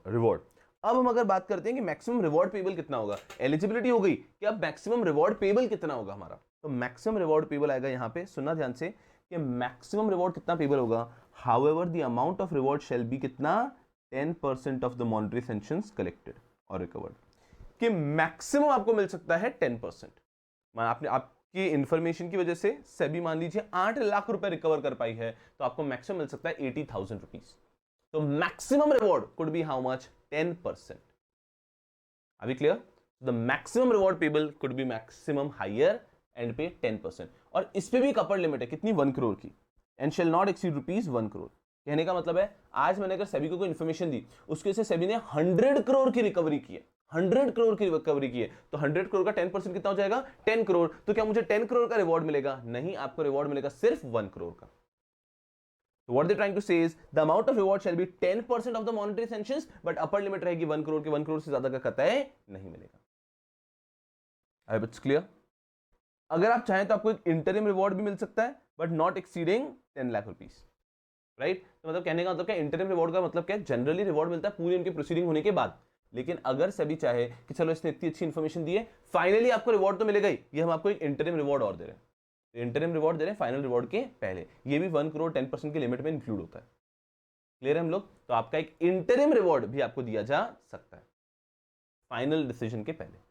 रिवॉर्ड। अब हम अगर बात करते हैं कि मैक्सिमम रिवॉर्ड पेबल कितना होगा, एलिजिबिलिटी हो गई कि अब मैक्सिमम रिवॉर्ड पेबल कितना होगा हमारा, तो मैक्सिमम रिवॉर्ड पेबल आएगा यहां पे, सुनना ध्यान से, कि मैक्सिमम रिवॉर्ड कितना पेबल होगा, however the amount of reward shall B कितना, 10% of the monetary sanctions collected और रिकवर्ड, कि मैक्सिमम आपको मिल सकता है 10%। आपने आपकी इंफॉर्मेशन की वजह से सेबी मान लीजिए 8 लाख रुपए रिकवर कर पाई है, तो आपको मैक्सिमम मिल सकता है 80,000 रुपीज। तो maximum reward could be how much, 10%। अभी clear? The maximum reward payable could be maximum higher and पे 10%। और इस पे भी एक अपर लिमिट है, कितनी, 1 करोड़ की, and shall not exceed rupees 1 crore. कहने का मतलब है आज मैंने अगर सेबी को कोई इंफॉर्मेशन दी, उसके से सेबी ने 100 करोड़ की रिकवरी की है, 100 करोड़ की रिकवरी की है, तो 100 करोड़ का 10% कितना हो जाएगा, 10 करोड़। तो क्या मुझे 10 करोड़ का रिवॉर्ड मिलेगा? नहीं, आपको रिवॉर्ड मिलेगा सिर्फ 1 करोड़ का। So what they're trying to say is the amount of reward shall be 10% of the monetary sanctions, but upper limit रहेगी 1 करोड़ के, 1 करोड़ से ज्यादा का कतई नहीं मिलेगा। I hope it's clear. अगर आप चाहें तो आपको एक इंटरिम रिवॉर्ड भी मिल सकता है, but not exceeding 10 lakh rupees, right. तो मतलब कहने का मतलब क्या, इंटरिम रिवॉर्ड का मतलब क्या, जनरली रिवॉर्ड मिलता है पूरी उनकी प्रोसीडिंग होने के बाद, लेकिन अगर सभी चाहे कि चलो इसने इतनी अच्छी इन्फॉर्मेशन दी है, फाइनली आपको रिवॉर्ड तो मिलेगा ही, ये हम आपको एक इंटरिम रिवॉर्ड और दे रहे हैं। इंटरिम रिवॉर्ड दे रहे हैं फाइनल रिवॉर्ड के पहले, ये भी 1 करोड़ 10% की लिमिट में इंक्लूड होता है। क्लियर है हम लोग? तो आपका एक इंटरिम रिवॉर्ड भी आपको दिया जा सकता है फाइनल डिसीजन के पहले।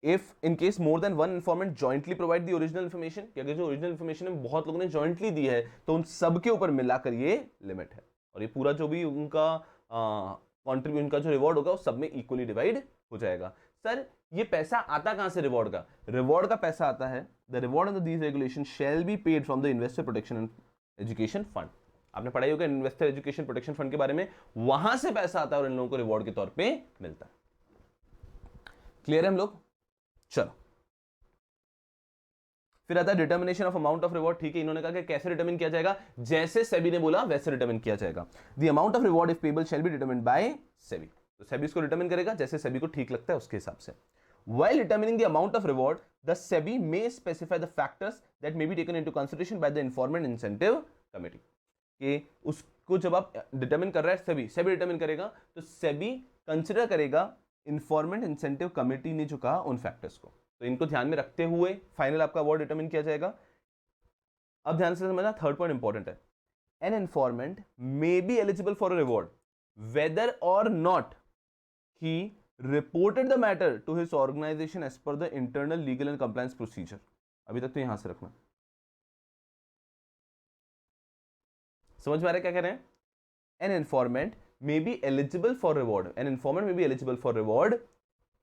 If in case more than one informant jointly provide the original information, कि अगर जो ओरिजिनल इन्फॉर्मेशन है बहुत लोगों ने जॉइंटली दी है तो उन सब के ऊपर मिलाकर ये लिमिट है, और ये पूरा जो भी उनका कॉन्ट्रीब्यूशन का जो रिवॉर्ड होगा उस सब में इक्वली डिवाइड हो जाएगा। सर ये पैसा आता कहां से रिवॉर्ड का? रिवॉर्ड का पैसा आता है, the reward under these regulation shall be paid from the investor protection and education fund. आपने पढ़ाई होगा इन्वेस्टर एजुकेशन प्रोटेक्शन फंड के बारे में, वहां से पैसा आता है और इन लोगों को रिवॉर्ड के तौर पे मिलता है। क्लियर है हम लोग? चलो फिर आता है determination of amount of reward. ठीक है, इन्होंने कहा कि कैसे डिटरमिन किया जाएगा, जैसे सेबी ने बोला वैसे डिटरमिन किया जाएगा। The amount of reward if payable shall be determined by SEBI. तो सेबी इसको डिटरमिन करेगा जैसे सेबी को ठीक लगता है उसके हिसाब से। While determining the amount of reward, the SEBI may specify the factors that may be taken into consideration by the Informant Incentive Committee. कि उसको जब आप डिटरमिन कर रहा है सेबी डिटरमिन करेगा, तो सेबी कंसिडर करेगा इन्फॉर्मेंट इंसेंटिव कमेटी ने जो कहा उन फैक्टर्स को, तो इनको ध्यान में रखते हुए फाइनल आपका अवार्ड डिटरमिन किया जाएगा। अब ध्यान से समझना, थर्ड पॉइंट इंपॉर्टेंट है। An informant may be eligible for a reward whether or not he reported the matter to his organization as per the internal legal and compliance procedure। अभी तक तो यहां से रखना, समझ में आ रहा है क्या कह रहे हैं? An informant may be eligible for reward, an informant may be eligible for reward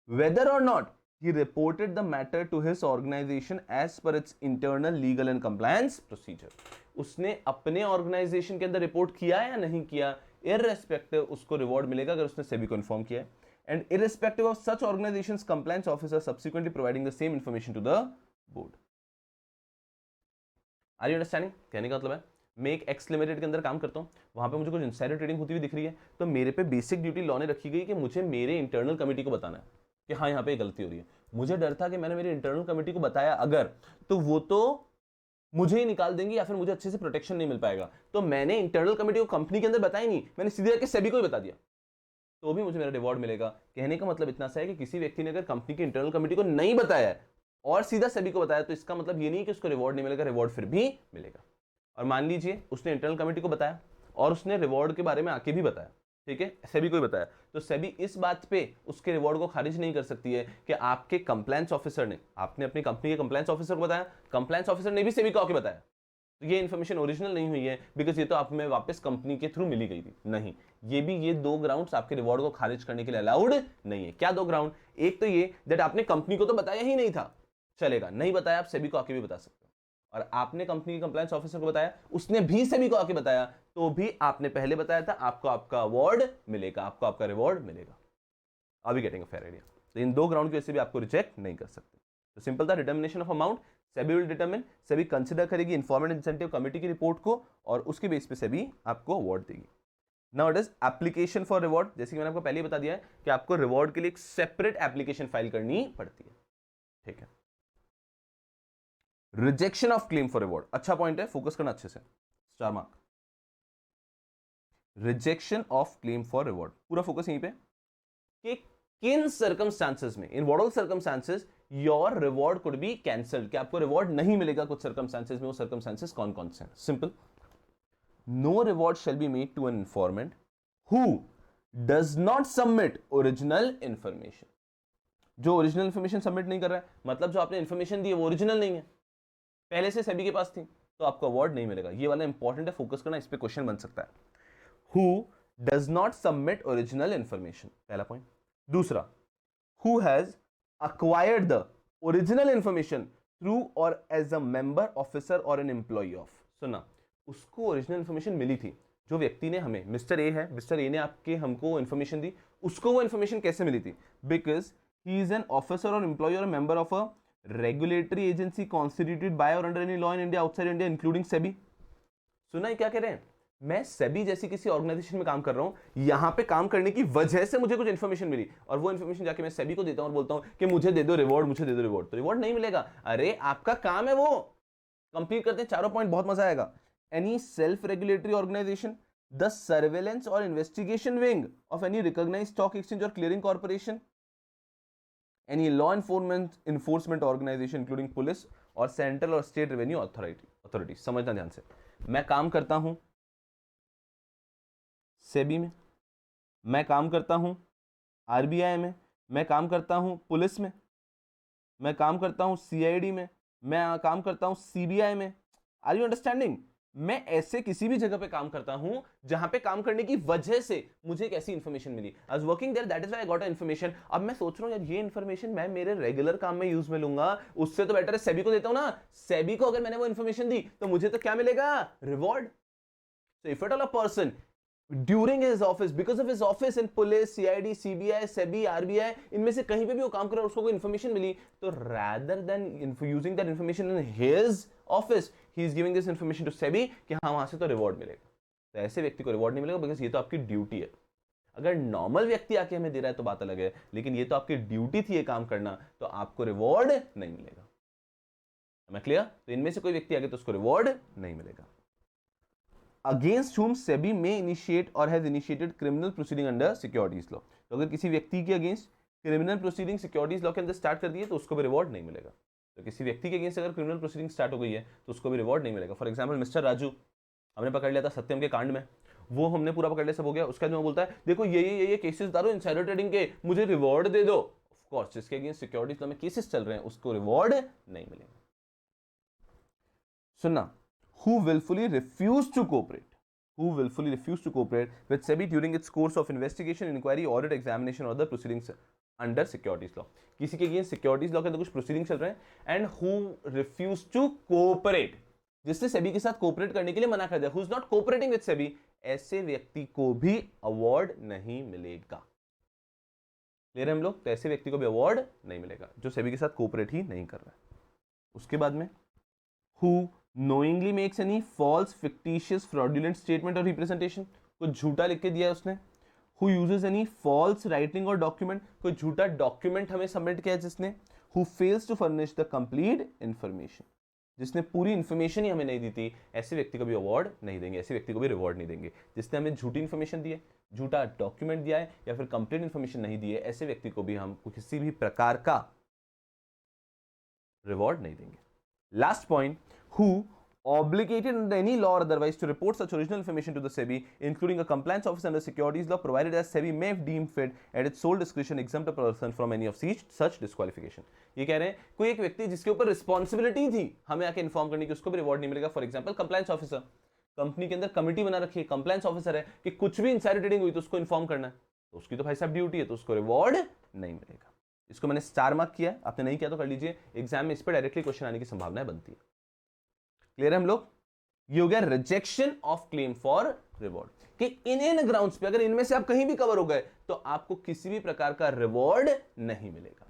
whether or not he reported the matter to his organization as per its internal legal and compliance procedure। उसने अपने ऑर्गेनाइजेशन के अंदर रिपोर्ट किया या नहीं किया, इररेस्पेक्टिव उसको रिवॉर्ड मिलेगा अगर उसने सेबी को इन्फॉर्म किया है। And irrespective of such organizations, compliance officer subsequently providing the same information to the board। Are you understanding? कहने का मतलब है, मैं एक एक्स लिमिटेड के अंदर काम करता हूँ, वहां पे मुझे कुछ इनसाइडर ट्रेडिंग होती हुई दिख रही है, तो मेरे पे बेसिक ड्यूटी लॉ ने रखी गई कि मुझे मेरे इंटरनल कमेटी को बताना है कि हाँ यहाँ पे गलती हो रही है। मुझे डर था कि मैंने मेरे इंटरनल कमेटी को बताया अगर, तो वो तो मुझे ही निकाल देंगे या फिर मुझे अच्छे से प्रोटेक्शन नहीं मिल पाएगा, तो मैंने इंटरनल कमेटी को कंपनी के अंदर बताया नहीं, मैंने सीधे जाके सेबी को ही बता दिया, तो भी मुझे मेरा रिवॉर्ड मिलेगा। कहने का मतलब इतना सा है कि किसी व्यक्ति ने अगर कंपनी की इंटरनल कमेटी को नहीं बताया और सीधा सेबी को बताया, तो इसका मतलब ये नहीं कि उसको रिवॉर्ड नहीं मिलेगा, रिवॉर्ड फिर भी मिलेगा। और मान लीजिए उसने इंटरनल कमेटी को बताया और उसने रिवॉर्ड के बारे में आके भी बताया, ठीक है, सेबी को ही बताया, तो सेबी इस बात पे उसके रिवॉर्ड को खारिज नहीं कर सकती है कि आपके कंप्लायंस ऑफिसर ने, आपने अपनी कंपनी के कंप्लायंस ऑफिसर को बताया, कंप्लायंस ऑफिसर ने भी सेबी को आके बताया, तो ये इन्फॉर्मेशन ओरिजिनल नहीं हुई है बिकॉज ये तो आप में वापस कंपनी के थ्रू मिली गई थी। नहीं, ये भी ये दो ग्राउंड्स आपके रिवॉर्ड को खारिज करने के लिए अलाउड नहीं है। क्या दो ग्राउंड? एक तो ये दैट आपने कंपनी को तो बताया ही नहीं था, चलेगा, नहीं बताया आप सेबी को आके भी बता सकते हो, और आपने कंपनी के कंप्लायंस ऑफिसर को बताया, उसने भी सेबी को आके बताया, तो भी आपने पहले बताया था, आपको आपका अवार्ड मिलेगा, आपको आपका रिवॉर्ड मिलेगा। Are we getting a fair idea? तो इन दो ग्राउंड की वजह से भी आपको रिजेक्ट नहीं कर सकते। तो सिंपल था, determination of amount SEBI will determine, SEBI consider करेगी इन्फॉर्मेंट इंसेंटिव कमेटी की रिपोर्ट को और उसके बेस पे सेबी आपको अवार्ड देगी। Now it is application for reward. जैसे कि मैंने आपको पहले ही बता दिया है कि आपको रिवॉर्ड के लिए एक सेपरेट एप्लीकेशन फाइल करनी पड़ती है, ठीक है। Rejection of claim for reward, अच्छा पॉइंट है, फोकस करना अच्छे से, star mark. Rejection of claim for reward, पूरा फोकस यहीं पे कि किन सर्कमस्टांसेस में, in what all circumstances your reward could be cancelled, कि आपको रिवॉर्ड नहीं मिलेगा कुछ सर्कमस्टांसेस में, वो सर्कमस्टांसेस कौन कौन से हैं? Simple, no reward shall be made to an informant who does not submit original information. जो ओरिजिनल इंफॉर्मेशन सबमिट नहीं कर रहा है, मतलब जो आपने इंफॉर्मेशन दी है वो ओरिजिनल नहीं है, पहले से सेबी के पास थी, तो आपको अवार्ड नहीं मिलेगा। ये वाला इंपॉर्टेंट है, फोकस करना, इस पे क्वेश्चन बन सकता है। Who does not submit original information, पहला पॉइंट। दूसरा, who has acquired the original information through or as a member, officer or an employee of। सुना, उसको ओरिजिनल इंफॉर्मेशन मिली थी, जो व्यक्ति ने हमें, मिस्टर ए है, मिस्टर ए ने आपके हमको इंफॉर्मेशन दी, उसको वो इंफॉर्मेशन कैसे मिली थी? Because he is an officer or employee or member of a regulatory agency constituted by or under any law in India outside India including SEBI. सुना है क्या कह रहे हैं? मैं सेबी जैसी किसी ऑर्गेनाइजेशन में काम कर रहा हूं, यहां पे काम करने की वजह से मुझे कुछ इन्फॉर्मेशन मिली और वो इन्फॉर्मेशन जाके मैं सेबी को देता हूं और बोलता हूं कि मुझे दे दो रिवॉर्ड, मुझे दे दो रिवॉर्ड, तो रिवॉर्ड नहीं मिलेगा। अरे आपका काम है वो। कंप्लीट करते हैं चारों पॉइंट, बहुत मजा आएगा। Any self regulatory organisation, the surveillance or investigation wing of any recognised stock exchange or clearing corporation, any law enforcement organization including police or central or state revenue authority. समझना ध्यान से, मैं काम करता हूं सेबी में, मैं काम करता हूं आरबीआई में, मैं काम करता हूं पुलिस में, मैं काम करता हूं सीआईडी में, मैं काम करता हूं सीबीआई में। Are you understanding? मैं ऐसे किसी भी जगह पे काम करता हूं जहां पे काम करने की वजह से मुझे एक ऐसी इंफॉर्मेशन मिली। I was working there, that is why I got a information. अब मैं सोच रहा हूं यार ये इंफॉर्मेशन मैं मेरे रेगुलर काम में यूज में लूंगा, उससे तो बेटर है सेबी को देता हूं ना। सेबी को अगर मैंने वो इंफॉर्मेशन दी तो मुझे तो क्या मिलेगा? Reward. So if at all a person during his office, because of his office in police, CID, CBI, SEBI, RBI, इनमें से कहीं पे भी वो काम कर रहा है, उसको कोई इन्फॉर्मेशन मिली, तो rather than using that information in his office, he is giving this information to SEBI कि हाँ वहां से तो रिवॉर्ड मिलेगा। तो ऐसे व्यक्ति को रिवॉर्ड नहीं मिलेगा, बिकॉज ये तो आपकी ड्यूटी है। अगर नॉर्मल व्यक्ति आके हमें दे रहा है तो बात अलग है, लेकिन ये तो आपकी ड्यूटी थी ये काम करना, तो आपको रिवॉर्ड नहीं मिलेगा। मैं क्लियर? तो इनमें से कोई व्यक्ति आगे तो उसको रिवॉर्ड नहीं मिलेगा। अगेंस्ट whom सेबी में इनिशिएट और has initiated criminal proceeding under securities law. तो अगर किसी व्यक्ति के against criminal proceeding securities law के अंदर स्टार्ट कर दी है तो उसको भी रिवॉर्ड नहीं मिलेगा। तो किसी व्यक्ति के अगेंस्ट अगर क्रिमिनल प्रोसीडिंग स्टार्ट हो गई है तो उसको भी रिवॉर्ड नहीं मिलेगा। फॉर एग्जाम्पल मिस्टर राजू हमने पकड़ लिया था सत्यम के कांड में, वो हमने पूरा पकड़ लिया, सब हो गया। उसके बाद में बोलता है देखो ये केसेस डालो इनसाइडर ट्रेडिंग के, मुझे रिवॉर्ड दे दो। ऑफ कोर्स जिसके अगेंस्ट सिक्योरिटीज लॉ में केसेस चल रहे हैं उसको रिवॉर्ड नहीं मिलेगा। सुनना, who willfully refused to cooperate with SEBI during its course of investigation, inquiry, audit, examination or other proceedings under securities law। किसी के अगेंस्ट सिक्योरिटीज लॉ के अंदर कुछ प्रोसीडिंग चल रहे हैं and who refused to cooperate, जिसने सेबी के साथ कोऑपरेट करने के लिए मना कर दिया, who is not cooperating with SEBI, ऐसे व्यक्ति को भी अवार्ड नहीं मिलेगा। क्लियर है हम लोग? तो ऐसे व्यक्ति को भी अवार्ड नहीं मिलेगा जो सेबी के साथ कोऑपरेट ही नहीं कर रहा है। उसके बाद में who knowingly makes any false, fictitious, fraudulent statement or representation, कुछ झूठा लिख के दिया है उसने। who uses any false writing or document, कोई झूठा डॉक्यूमेंट हमें सबमिट किया है जिसने। who fails to furnish the complete information, जिसने पूरी इंफॉर्मेशन ही हमें नहीं दी थी, ऐसे व्यक्ति को भी अवार्ड नहीं देंगे, ऐसे व्यक्ति को भी रिवॉर्ड नहीं देंगे। जिसने हमें झूठी इंफॉर्मेशन दी है, झूठा डॉक्यूमेंट दिया है या फिर कंप्लीट इंफॉर्मेशन नहीं दी है, ऐसे व्यक्ति को भी हम किसी भी प्रकार का रिवॉर्ड नहीं देंगे। Last point, who obligated under any law or otherwise to report such original information to the SEBI, including a compliance officer under securities law, provided as SEBI may deem fit at its sole discretion, exempt a person from any of such disqualification। ये कह रहे हैं कोई एक व्यक्ति जिसके ऊपर रिस्पॉन्सिबिलिटी थी हमें आके इन्फॉर्म करने की, उसको भी रिवॉर्ड नहीं मिलेगा। For example compliance officer, company के अंदर कमिटी बना रखी है, कंप्लायंस ऑफिसर है कि कुछ भी इनसाइडर ट्रेडिंग हुई तो उसको इन्फॉर्म करना है, तो उसकी तो भाई साहब ड्यूटी है, तो उसको रिवॉर्ड नहीं मिलेगा। इसको मैंने स्टार मार्क किया, आपने नहीं किया तो कर लीजिए, एग्जाम में इस पर डायरेक्टली क्वेश्चन आने की संभावना बनती है। क्लियर है हम लोग? ये हो गया rejection of claim for reward, कि इन ग्राउंड्स पे अगर इनमें से आप कहीं भी कवर हो गए तो आपको किसी भी प्रकार का रिवॉर्ड नहीं मिलेगा।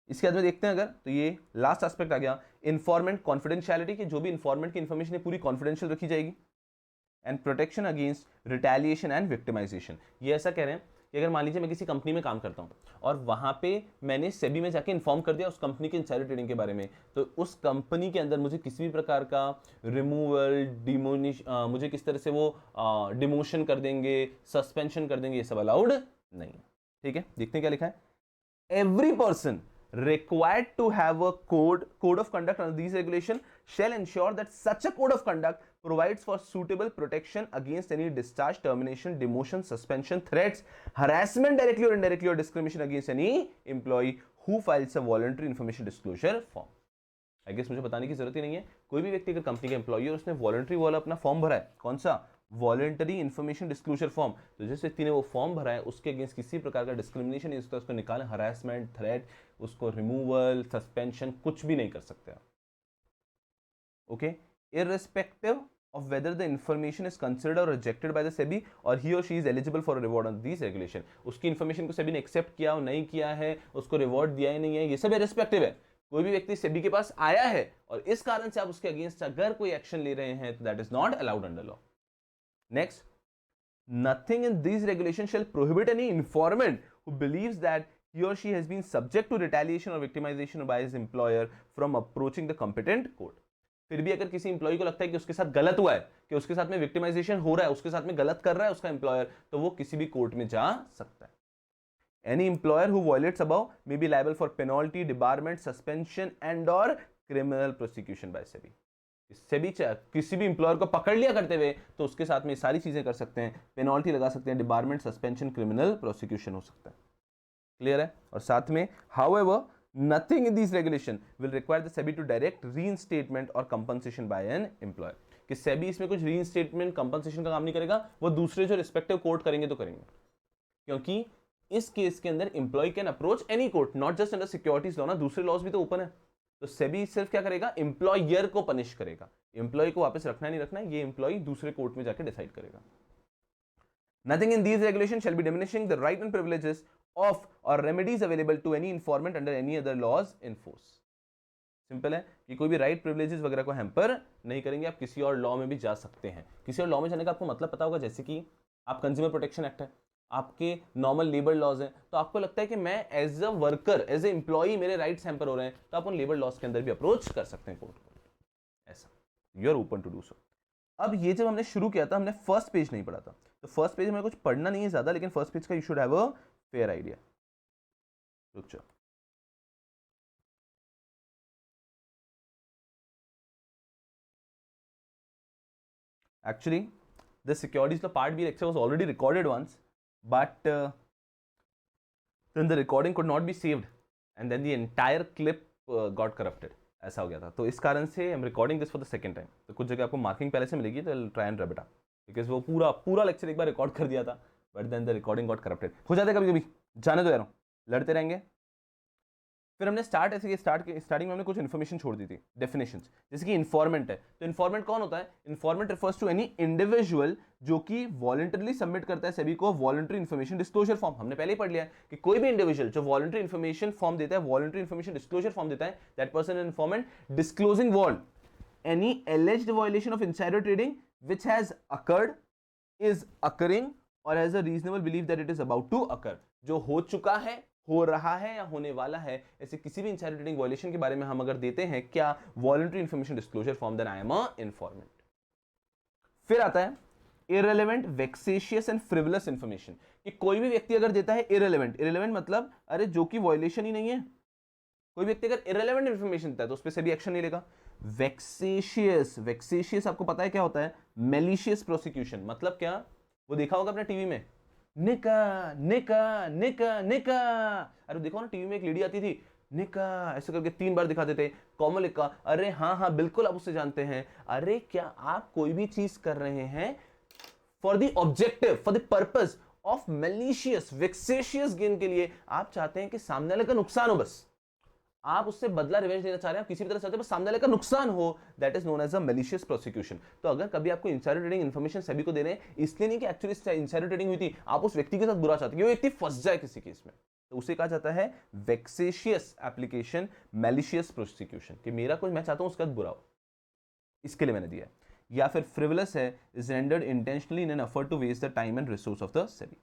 इसके बाद में देखते हैं अगर, तो ये लास्ट एस्पेक्ट आ गया इन्फॉर्मेंट कॉन्फिडेंशियलिटी, की जो भी इन्फॉर्मेंट की इंफॉर्मेशन है पूरी कॉन्फिडेंशियल रखी जाएगी। And protection against retaliation and victimisation, ये ऐसा कह रहे हैं कि अगर मान लीजिए मैं किसी कंपनी में काम करता हूं और वहां पे मैंने सेबी में जाके इन्फॉर्म कर दिया उस कंपनी के इनसाइडर ट्रेडिंग के बारे में, तो उस कंपनी के अंदर मुझे किसी भी प्रकार का रिमूवल, डिमोनिश, मुझे किस तरह से वो डिमोशन कर देंगे, सस्पेंशन कर देंगे, ये सब अलाउड नहीं है। ठीक है, देखते हैं क्या लिखा है। Every person required to have a code of conduct under these regulations shall ensure that such a code of conduct provides for suitable protection against any discharge, termination, demotion, suspension, threats, harassment directly or indirectly, or discrimination against any employee who files a voluntary information disclosure form। I guess मुझे बताने की जरूरत ही नहीं है, कोई भी व्यक्ति अगर कंपनी का एम्प्लॉई है और उसने वॉलंटरी वाला अपना फॉर्म भरा है, कौन सा? वॉलंटरी इन्फॉर्मेशन डिस्क्लोजर फॉर्म, तो जिस व्यक्ति ने वो फॉर्म भरा है उसके अगेंस्ट किसी प्रकार का डिस्क्रिमिनेशन नहीं, उसको निकालना, हरासमेंट, थ्रेट, उसको रिमूवल, सस्पेंशन कुछ भी नहीं कर सकते आप। Okay, irrespective of whether the information is considered or rejected by the SEBI or he or she is eligible for a reward on these regulation, उसकी इंफॉर्मेशन को सेबी ने एक्सेप्ट किया और नहीं किया है, उसको रिवॉर्ड दिया ही नहीं है, ये सब इररिस्पेक्टिव है। कोई भी व्यक्ति सेबी के पास आया है और इस कारण से आप उसके अगेंस्ट अगर कोई एक्शन ले रहे हैं तो that is not allowed under law. Next, nothing in these regulations shall prohibit any informant who believes that he or she has been subject to retaliation or victimization by his employer from approaching the competent court। फिर भी अगर किसी इंप्लॉय को लगता है कि उसके साथ गलत हुआ है, कि उसके साथ में विक्टिमाइजेशन हो रहा है, उसके साथ में गलत कर रहा है उसका एम्प्लॉयर, तो वो किसी भी कोर्ट में जा सकता है। Any employer who violates above may be liable for penalty, debarment, suspension and or criminal prosecution by SEBI। SEBI किसी भी एम्प्लॉयर को पकड़ लिया करते हुए तो उसके साथ में सारी चीजें कर सकते हैं, पेनल्टी लगा सकते हैं, डिबारमेंट, सस्पेंशन, क्रिमिनल प्रोसिक्यूशन हो सकता है। क्लियर है? और साथ में however nothing in these regulation will require the SEBI to direct reinstatement or compensation by an employer। कि SEBI इसमें कुछ reinstatement, compensation का काम नहीं करेगा, वो दूसरे जो रिस्पेक्टिव कोर्ट करेंगे तो करेंगे, क्योंकि इस केस के अंदर employ can approach any court, not just under securities law ना, दूसरे लॉज भी तो ओपन है। तो सेबी सिर्फ क्या करेगा, एम्प्लॉयर को पनिश करेगा, एम्प्लॉय को वापस रखना नहीं रखना ये एम्प्लॉय दूसरे कोर्ट में जाकर डिसाइड करेगा। Nothing in these regulations shall be diminishing the right and privileges of or remedies available to any informant under any other laws in force। Simple है कि कोई भी राइट प्रिविलेजेस वगैरह को हैम्पर नहीं करेंगे, आप किसी और लॉ में भी जा सकते हैं। किसी और लॉ में जाने का आपको मतलब पता होगा, जैसे कि आप कंज्यूमर प्रोटेक्शन एक्ट है, आपके नॉर्मल लेबर लॉज हैं, तो आपको लगता है कि मैं as a worker, as a employee मेरे राइट्स हैम्पर हो रहे हैं, तो आप उन लेबर लॉज के अंदर भी अप्रोच कर सकते हैं कोर्ट को, ऐसा you are open to do so. अब ये जब हमने शुरू किया था हमने फर्स्ट पेज नहीं पढ़ा था, तो फर्स्ट पेज में कुछ पढ़ना नहीं है ज्यादा, लेकिन फर्स्ट पेज का you should have a fair idea. रुक जाओ, actually the securities law part B lecture was already recorded once, but then the recording could not be saved and then the entire clip got corrupted, ऐसा हो गया था। तो इस कारण से I'm recording this for the second time। तो कुछ जगह आपको मार्किंग पहले से मिलेगी, तो I'll try and rub it up, because वो पूरा लेक्चर एक बार रिकॉर्ड कर दिया था, but then the recording got corrupted। हो जाता है कभी कभी, जाने दो यार, लड़ते रहेंगे। फिर हमने स्टार्टिंग में हमने कुछ इन्फॉर्मेशन छोड़ दी थी, डेफिनेशंस, जैसे कि इन्फॉर्मेंट है। तो इन्फॉर्मेंट कौन होता है? Informant refers to any individual जो कि वॉलंटरली सबमिट करता है सेबी को वॉलंटरी इन्फॉर्मेशन डिस्क्लोजर फॉर्म। हमने पहले ही पढ़ लिया है कि कोई भी इंडिविजुअल जो वॉलंटरी इन्फॉर्मेशन फॉर्म देता है, वॉलंटरी इन्फॉर्मेशन डिस्क्लोजर फॉर्म देता है, that person informant disclosing all any alleged violation of insider trading which has occurred, is occurring or has a reasonable believe that it is about to occur. जो हो चुका है, हो रहा है या होने वाला है, ऐसे किसी भी इनसाइडर ट्रेडिंग वायलेशन के बारे में हम अगर देते हैं क्या voluntary information disclosure form, then I am a informant. फिर आता है irrelevant, vexatious and frivolous information, कि कोई भी व्यक्ति अगर देता है इररिलेवेंट मतलब अरे जो कि वायलेशन ही नहीं है, कोई व्यक्ति अगर इररिलेवेंट इंफॉर्मेशन देता है तो उस पर से भी एक्शन नहीं लेगा। वेक्सेशियस आपको पता है क्या होता है? मैलिशियस प्रोसिक्यूशन, मतलब क्या? वो देखा होगा अपने टीवी में, निका निका निका निका, अरे देखो ना टीवी में एक लेडी आती थी, निका ऐसे करके 3 बार दिखाते थे, कोमलिका, अरे हाँ बिल्कुल आप उससे जानते हैं। अरे क्या आप कोई भी चीज कर रहे हैं for the objective, for the purpose of malicious vexatious gain के लिए, आप चाहते हैं कि सामने वाले का नुकसान हो, बस आप उससे बदला रिवेंज लेना चाह रहे हैं, आप किसी भी तरह चाहते हैं बस सामने वाले का नुकसान हो, that is known as a malicious prosecution. तो अगर कभी आपको इनसाइडर ट्रेडिंग इन्फॉर्मेशन सभी को दे रहे हैं, इसलिए नहीं कि एक्चुअली इनसाइडर ट्रेडिंग हुई थी, आप उस व्यक्ति के साथ बुरा चाहते हैं कि वो व्यक्ति फंस जाए किसी केस में, तो उसे कहा जाता है वेक्सेशियस एप्लीकेशन, मैलिशियस प्रोसिक्यूशन, कि मेरा कुछ मैं चाहता हूं उसका बुरा हो, इसके लिए मैंने दिया है। या फिर फ्रिवलस है, is rendered intentionally in an effort to waste the time and resource of the SEBI.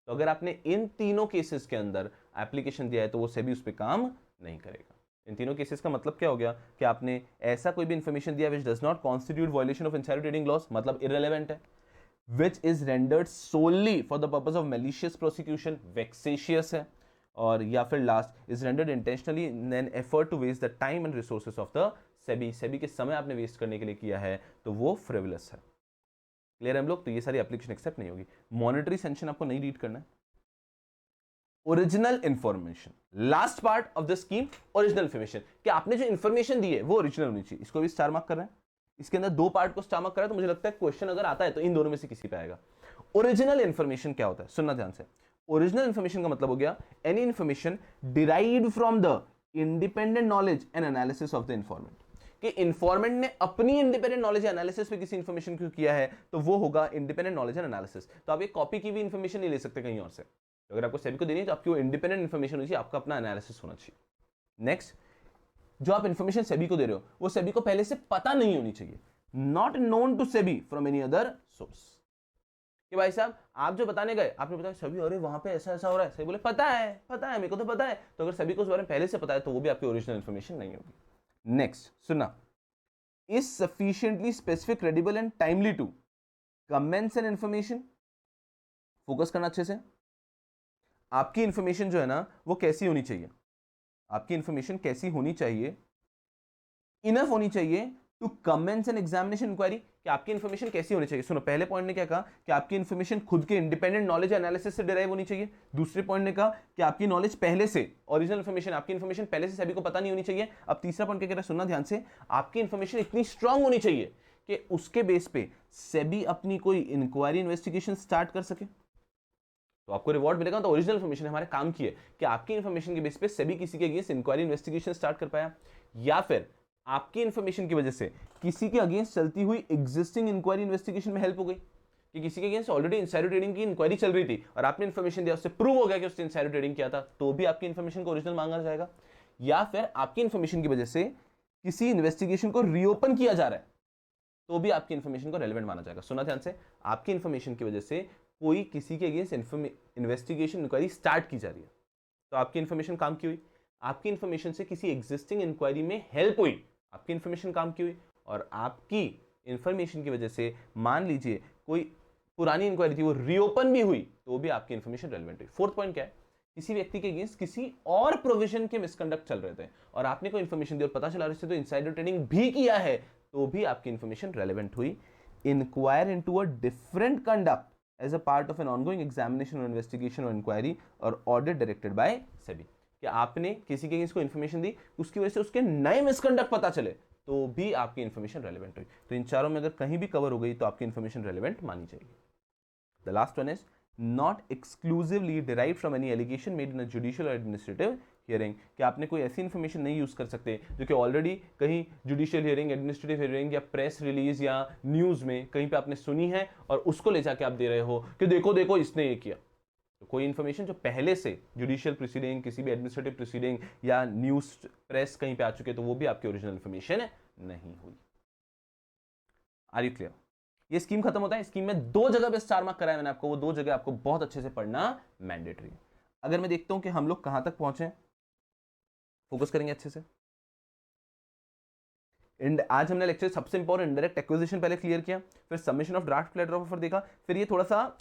तो अगर आपने इन तीनों केसेस के अंदर एप्लीकेशन दिया है तो वो सेबी उस पर काम नहीं करेगा। इन तीनों केसेस का मतलब क्या हो गया कि आपने ऐसा कोई भी इंफॉर्मेशन दिया which does not constitute violation of insider trading laws, मतलब इररिलेवेंट है, which is rendered solely for the purpose of malicious prosecution, vexatious है, और या फिर last is rendered intentionally in an effort to waste the time and resources of the SEBI के समय आपने वेस्ट करने के लिए किया है, तो वो फ्रिवलस है। क्लियर है हम लोग? तो ये सारी एप्लीकेशन एक्सेप्ट नहीं होगी। मॉनेटरी सैंक्शन आपको नहीं रीड करना है। Original information, last part of the scheme, original information, कि आपने जो इंफॉर्मेशन दी है वो ओरिजिनल होनी चाहिए। इसको भी स्टार मार्क कर रहे हैं, इसके अंदर 2 पार्ट को स्टार मार्क कर रहा है, तो मुझे लगता है क्वेश्चन अगर आता है तो इन दोनों में से किसी पे आएगा। ओरिजिनल इंफॉर्मेशन क्या होता है, सुनना ध्यान से। ओरिजिनल इंफॉर्मेशन का मतलब हो गया any information derived from the independent knowledge and analysis of the इंफॉर्मेंट, कि इंफॉर्मेंट ने अपनी इंडिपेंडेंट नॉलेज एनालिसिस पे किसी इंफॉर्मेशन को किया है तो वो होगा इंडिपेंडेंट नॉलेज एंड एनालिसिस। तो आप एक कॉपी की भी इंफॉर्मेशन नहीं ले सकते कहीं और से, अगर आपको सेबी को देनी है तो आपकी वो इंडिपेंडेंट इंफॉर्मेशन होनी चाहिए, आपका अपना एनालिसिस होना चाहिए। नेक्स्ट, जो आप इन्फॉर्मेशन सेबी को दे रहे हो वो सेबी को पहले से पता नहीं होनी चाहिए, not known to SEBI from any other source. कि भाई साहब आप जो बताने गए आपने बताया सभी अरे वहां पे ऐसा ऐसा हो रहा है, सभी बोले पता है मेरे को तो पता है, तो अगर सभी को उस बारे में पहले से पता है तो वो भी आपकी ओरिजिनल इन्फॉर्मेशन नहीं होगी। नेक्स्ट सुनना, is sufficiently specific, credible and timely to comments and information. Focus करना अच्छे से, आपकी इंफॉर्मेशन जो है ना वो कैसी होनी चाहिए, आपकी इंफॉर्मेशन कैसी होनी चाहिए, इनफ होनी चाहिए to comments and examination inquiry, कि आपकी इंफॉर्मेशन कैसी होनी चाहिए। सुनो, पहले पॉइंट ने क्या कहा कि आपकी इंफॉर्मेशन खुद के इंडिपेंडेंट नॉलेज एनालिसिस से डिराइव होनी चाहिए। दूसरे पॉइंट ने कहा कि आपकी नॉलेज पहले से, ओरिजिनल इंफॉर्मेशन, आपकी इंफॉर्मेशन पहले से सभी को पता नहीं होनी चाहिए। अब तीसरा पॉइंट क्या कह रहा है, सुनना ध्यान से, आपकी इंफॉर्मेशन इतनी स्ट्रांग होनी चाहिए कि उसके बेस पे सेबी अपनी कोई इंक्वायरी इन्वेस्टिगेशन स्टार्ट कर सके, तो आपको रिवॉर्ड मिलेगा। तो ओरिजिनल इंफॉर्मेशन हमारे काम की है कि आपकी इंफॉर्मेशन के बेस पे सेबी किसी के अगेंस्ट इंक्वायरी इन्वेस्टिगेशन स्टार्ट कर पाया, या फिर आपकी इंफॉर्मेशन की वजह से किसी के अगेंस्ट चलती हुई एग्जिस्टिंग इंक्वायरी इन्वेस्टिगेशन में हेल्प हो गई, कि किसी के अगेंस्ट ऑलरेडी इनसाइडर ट्रेडिंग की इंक्वायरी चल रही थी और आपने इंफॉर्मेशन दिया, उससे प्रूव हो गया कि उसने इनसाइडर ट्रेडिंग किया था, तो भी आपकी इंफॉर्मेशन को ओरिजिनल मांगा जाएगा। या फिर आपकी इंफॉर्मेशन की वजह से किसी इन्वेस्टिगेशन को रीओपन किया जा रहा है, तो भी आपकी इंफॉर्मेशन को रेलेवेंट माना जाएगा। सुना ध्यान से, आपकी इंफॉर्मेशन की वजह से कोई किसी के अगेंस्ट इन्वेस्टिगेशन इंक्वायरी स्टार्ट की जा रही है, तो आपकी इंफॉर्मेशन काम की हुई। आपकी इंफॉर्मेशन से किसी एग्जिस्टिंग इंक्वायरी में हेल्प हुई, आपकी इंफॉर्मेशन काम की हुई। और आपकी इंफॉर्मेशन की वजह से मान लीजिए कोई पुरानी इंक्वायरी थी वो रीओपन भी हुई, तो भी आपकी इंफॉर्मेशन रेलेवेंट हुई। फोर्थ पॉइंट क्या है, किसी व्यक्ति के अगेंस्ट किसी और प्रोविजन के मिसकंडक्ट चल रहे थे और आपने कोई इंफॉर्मेशन दी और पता चला रहे थे तो इनसाइडर ट्रेडिंग भी किया है, तो भी आपकी इंफॉर्मेशन रेलेवेंट हुई। Inquire into a different conduct as a part of an ongoing examination or investigation or inquiry or audit directed by SEBI, कि आपने किसी के अगेंस्ट को इंफॉर्मेशन दी, उसकी वजह से उसके नए मिसकंडक्ट पता चले, तो भी आपकी इंफॉर्मेशन रेलेवेंट हुई। तो इन चारों में अगर कहीं भी कवर हो गई तो आपकी इंफॉर्मेशन रेलेवेंट मानी जाएगी। The last one is not exclusively derive from any allegation made in a judicial or administrative hearing, कि आपने कोई ऐसी इंफॉर्मेशन नहीं यूज कर सकते जो कि ऑलरेडी कहीं जुडिशियल हियरिंग, एडमिनिस्ट्रेटिव हियरिंग या प्रेस रिलीज या न्यूज में कहीं पे आपने सुनी है और उसको ले जाके आप दे रहे हो कि देखो देखो इसने ये किया। तो कोई इंफॉर्मेशन जो पहले से जुडिशियल प्रोसीडिंग, किसी भी एडमिनिस्ट्रेटिव प्रोसीडिंग या न्यूज प्रेस कहीं पे आ चुके तो वो भी आपकी ओरिजिनल इंफॉर्मेशन नहीं हुई। Are you clear? ये स्कीम खत्म होता है, स्कीम में 2 जगह पे स्टार मार्क कराया मैंने आपको, वो 2 जगह आपको बहुत अच्छे से पढ़ना मैंडेटरी। अगर मैं देखता हूं कि हम लोग कहां तक पहुंचे, फोकस करेंगे अच्छे से। आज हमने लेक्चर सबसे इंपॉर्टेंट डायरेक्ट एक्विजिशन पहले क्लियर किया, फिर submission of draft letter of offer देखा, फिर ये थोड़ा सा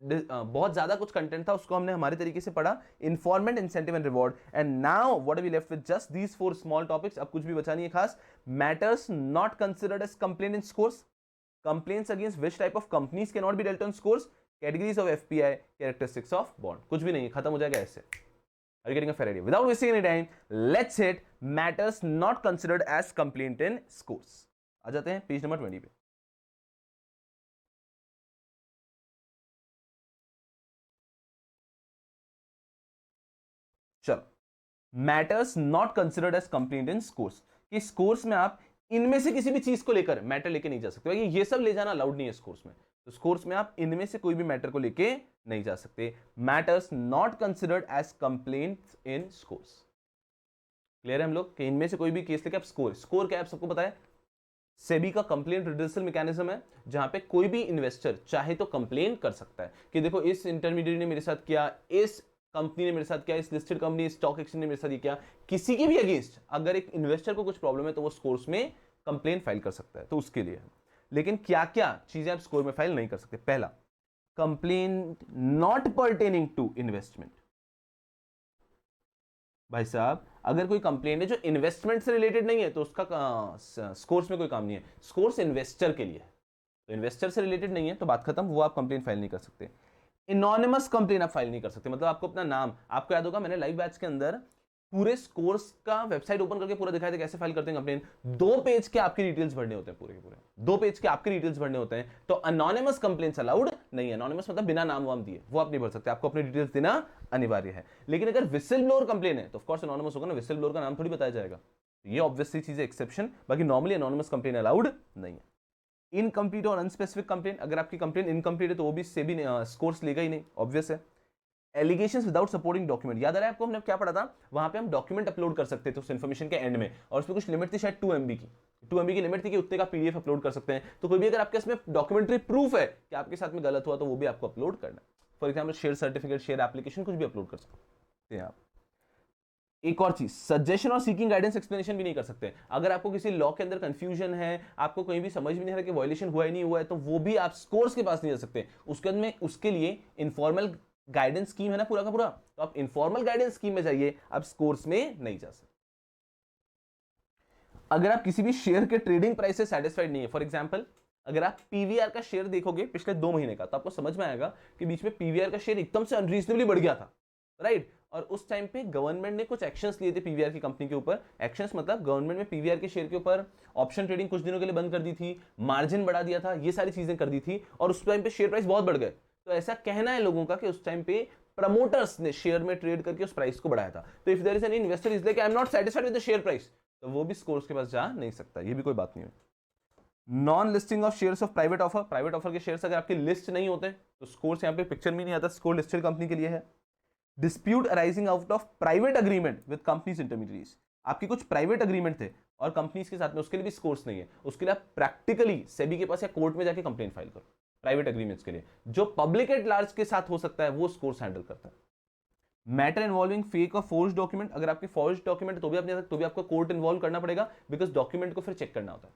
बहुत ज्यादा कुछ कंटेंट था उसको हमने हमारे तरीके से पढ़ा, informant, incentive and reward. And now what are we left with, just these 4 small topics. अब कुछ भी बचा नहीं है खास। Matters not considered as complaint in SCORES, complaints against which type of companies can not be dealt on SCORES, categories of FPI, characteristics of bond. कुछ भी नहीं है, खत्म हो जाएगा ऐसे। Are you getting a fair idea? Without wasting any time, let's hit matters not considered as complaint in scores. आ जाते हैं पेज नंबर 20 पे। चलो, matters not considered as complaint in SCORES, कि स्कोर्स में आप इनमें से किसी भी चीज को लेकर मैटर लेके नहीं जा सकते। भाई ये सब ले जाना अलाउड नहीं है स्कोर्स में, तो स्कोर्स में आप इनमें से कोई भी मैटर को लेके नहीं जा सकते। Matters not considered as complaints in SCORES. Clear है हम लोग कि इनमें से कोई भी केस लेके आप स्कोर क्या है आप सबको पता है, सेबी का कंप्लेंट रिड्रेसल मैकेनिज्म है, जहां पे कोई भी इन्वेस्टर चाहे तो कंप्लेन कर सकता है कि देखो इस इंटरमीडिएट ने मेरे साथ किया, इस कंपनी ने मेरे साथ किया, इस लिस्टेड कंपनी, स्टॉक एक्सचेंज ने मेरे साथ ये किया। किसी के भी अगेंस्ट अगर एक इन्वेस्टर को कुछ प्रॉब्लम है तो वो स्कोर्स में कंप्लेन फाइल कर सकता है, तो उसके लिए। लेकिन क्या क्या चीजें आप स्कोर में फाइल नहीं कर सकते? पहला, complaint not pertaining to investment. भाई साहब अगर कोई कंप्लेंट है जो इन्वेस्टमेंट से रिलेटेड नहीं है तो उसका स्कोर्स में कोई काम नहीं है, स्कोर्स इन्वेस्टर के लिए है, तो इन्वेस्टर से रिलेटेड नहीं है तो बात खत्म, वो आप कंप्लेंट फाइल नहीं कर सकते। इनोनिमस कंप्लेंट आप फाइल नहीं कर सकते, मतलब आपको अपना नाम, आपको याद होगा मैंने लाइव बैच के अंदर पूरे स्कोर्स का वेबसाइट ओपन करके पूरा दिखाया था कैसे फाइल करते हैं कंप्लेंट। 2 पेज के आपके डिटेल्स भरने होते हैं, पूरे के पूरे 2 पेज के आपके डिटेल्स भरने होते हैं, तो अनोनिमस कंप्लेंट्स अलाउड नहीं है। अनोनिमस मतलब बिना नाम वाम दिए, वो आप नहीं भर सकते, आपको अपनी डिटेल्स देना अनिवार्य है। लेकिन अगर विसिल ब्लोअर कंप्लेंट है तो ऑफकोर्स अनोनिमस होगा ना, विसिल ब्लोअर का नाम थोड़ी बताया जाएगा, ये ऑब्वियसली चीज है एक्सेप्शन, बाकी नॉर्मली अनोनिमस कंप्लेंट अलाउड नहीं है। इनकम्प्लीट और अनस्पेसिफिक कंप्लेंट, अगर आपकी कंप्लेंट इनकम्प्लीट है तो वो भी सेबी स्कोर्स लेगा ही नहीं, ऑब्वियस है। एलिगेशंस विदाउट सपोर्टिंग डॉक्यूमेंट, याद आ रहा है आपको हमने क्या पढ़ा था, वहां पे हम डॉक्यूमेंट अपलोड कर सकते थे उस इन्फॉर्मेशन के एंड में, और उसमें कुछ लिमिट थी शायद 2 MB की, 2 MB की लिमिट थी कि उतने का पीडीएफ अपलोड कर सकते हैं। तो कोई भी अगर आपके इसमें डॉक्यूमेंट्री प्रूफ है कि आपके साथ में गलत हुआ तो वो भी आपको अपलोड करना है। For example share certificate, share application, कुछ भी अपलोड कर सकते हैं आप। एक और चीज, सजेशन और सीकिंग गाइडेंस एक्सप्लेनेशन भी नहीं कर सकते। अगर आपको किसी लॉ के अंदर कंफ्यूजन है, आपको कहीं भी समझ में नहीं आ रहा कि वायलेशन हुआ है नहीं हुआ है, तो वो भी आप स्कोर्स के पास नहीं जा सकते। उसके अंदर में उसके लिए इनफॉर्मल गाइडेंस स्कीम है ना पूरा का पूरा, तो आप इनफॉर्मल गाइडेंस स्कीम में जाइए, आप स्कोर्स में नहीं जा सकते। अगर आप किसी भी शेयर के ट्रेडिंग प्राइस से सेटिस्फाइड नहीं है, फॉर एग्जांपल अगर आप पीवीआर का शेयर देखोगे पिछले 2 महीने का, तो आपको समझ में आएगा कि बीच में पीवीआर का शेयर एकदम से अनरीजनेबली बढ़ गया था, राइट। और उस टाइम पे गवर्नमेंट ने कुछ एक्शंस लिए थे पीवीआर की कंपनी के ऊपर। एक्शंस मतलब गवर्नमेंट ने पीवीआर के शेयर के ऊपर ऑप्शन ट्रेडिंग कुछ दिनों के लिए बंद कर दी थी, मार्जिन बढ़ा दिया था, ये सारी चीजें कर दी थी, और उस टाइम पे शेयर प्राइस बहुत बढ़ गए। तो ऐसा कहना है लोगों का कि उस टाइम पे प्रमोटर्स ने शेयर में ट्रेड करके उस प्राइस को बढ़ाया था। तो if there is an investor is like I am not satisfied with the share price, तो वो भी स्कोर्स के पास जा नहीं सकता, ये भी कोई बात नहीं है। Non listing of shares of private offer, private offer के शेयर्स अगर आपके लिस्ट नहीं होते तो स्कोर्स यहां पे पिक्चर में नहीं आता, स्कोर लिस्टेड कंपनी के लिए है। Dispute arising out of private agreement with companies intermediates, आपकी कुछ प्राइवेट अग्रीमेंट थे और कंपनीज के साथ में, उसके लिए भी स्कोर्स नहीं है। उसके लिए आप प्रैक्टिकली सेबी के पास या कोर्ट में जाके कंप्लेंट फाइल करो प्राइवेट एग्रीमेंट्स के लिए। जो पब्लिक एट लार्ज के साथ हो सकता है वो स्कोर्स हैंडल करता है। मैटर इन्वॉल्विंग फेक और फोर्ज डॉक्यूमेंट, अगर आपके फोर्ज डॉक्यूमेंट तो भी आपको कोर्ट इन्वॉल्व करना पड़ेगा, बिकॉज डॉक्यूमेंट को फिर चेक करना होता है।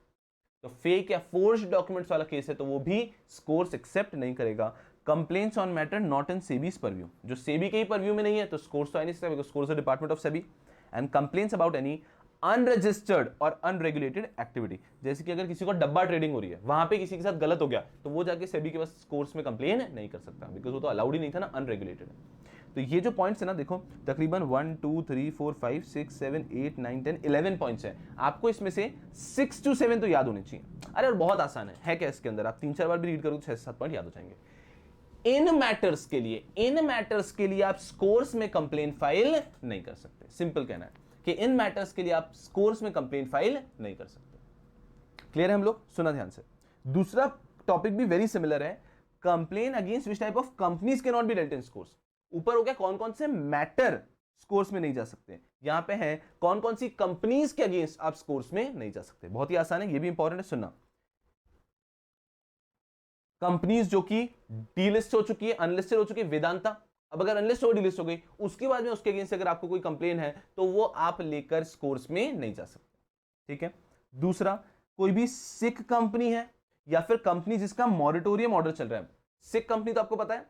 तो फेक या फोर्ज डॉक्यूमेंट्स वाला केस है तो वो भी स्कोर्स एक्सेप्ट नहीं करेगा। Complaints on matter not in SEBI's purview, जो सेबी के ही परव्यू में नहीं है तो स्कोर्स तो आ नहीं सकता, because scores department of SEBI. And complaints about any unregistered और अनरेगुलेटेड एक्टिविटी, जैसे कि अगर किसी को डब्बा ट्रेडिंग हो रही है, वहां पे किसी के साथ गलत हो गया तो वो जाके सेबी के पास स्कोर्स में कंप्लेन नहीं कर सकता, बिकॉज वो तो अलाउड ही नहीं था ना, अनरेगुलेटेड है। तो ये जो पॉइंट्स है ना, देखो तकरीबन 1 2 3 4 5 6 7 8 9 10 11 पॉइंट्स है। आपको इसमें से 6 to 7 तो याद होने चाहिए। अरे और बहुत आसान है क्या इसके अंदर, आप 3-4 बार भी रीड करोगे तो 6-7 पॉइंट याद हो जाएंगे। इन मैटर्स के लिए आप स्कोर्स में कंप्लेन फाइल नहीं कर सकते। सिंपल कहना है कि इन मैटर्स के लिए आप स्कोर्स में कंप्लेन फाइल नहीं कर सकते। क्लियर है हम लोग, सुना ध्यान से। दूसरा टॉपिक भी वेरी सिमिलर है, complain against which type of companies can not be dealt in scores. ऊपर हो गया कौन कौन से मैटर स्कोर्स में नहीं जा सकते, यहां पे है कौन कौन सी कंपनीज के अगेंस्ट आप स्कोर्स में नहीं जा सकते। बहुत ही आसान है, ये भी इंपॉर्टेंट है, सुनना। कंपनीज जो कि डीलिस्ट हो चुकी है, अनलिस्टेड हो चुकी है, वेदांता, अब अगर अनलिस्ट हो डीलिस्ट हो गई, उसके बाद में उसके अगेंस्ट अगर आपको कोई कंप्लेन है तो वो आप लेकर स्कोर्स में नहीं जा सकते। ठीक है। दूसरा, कोई भी सिक कंपनी है या फिर कंपनी जिसका मॉरेटोरियम ऑर्डर चल रहा है। सिक कंपनी तो आपको पता है,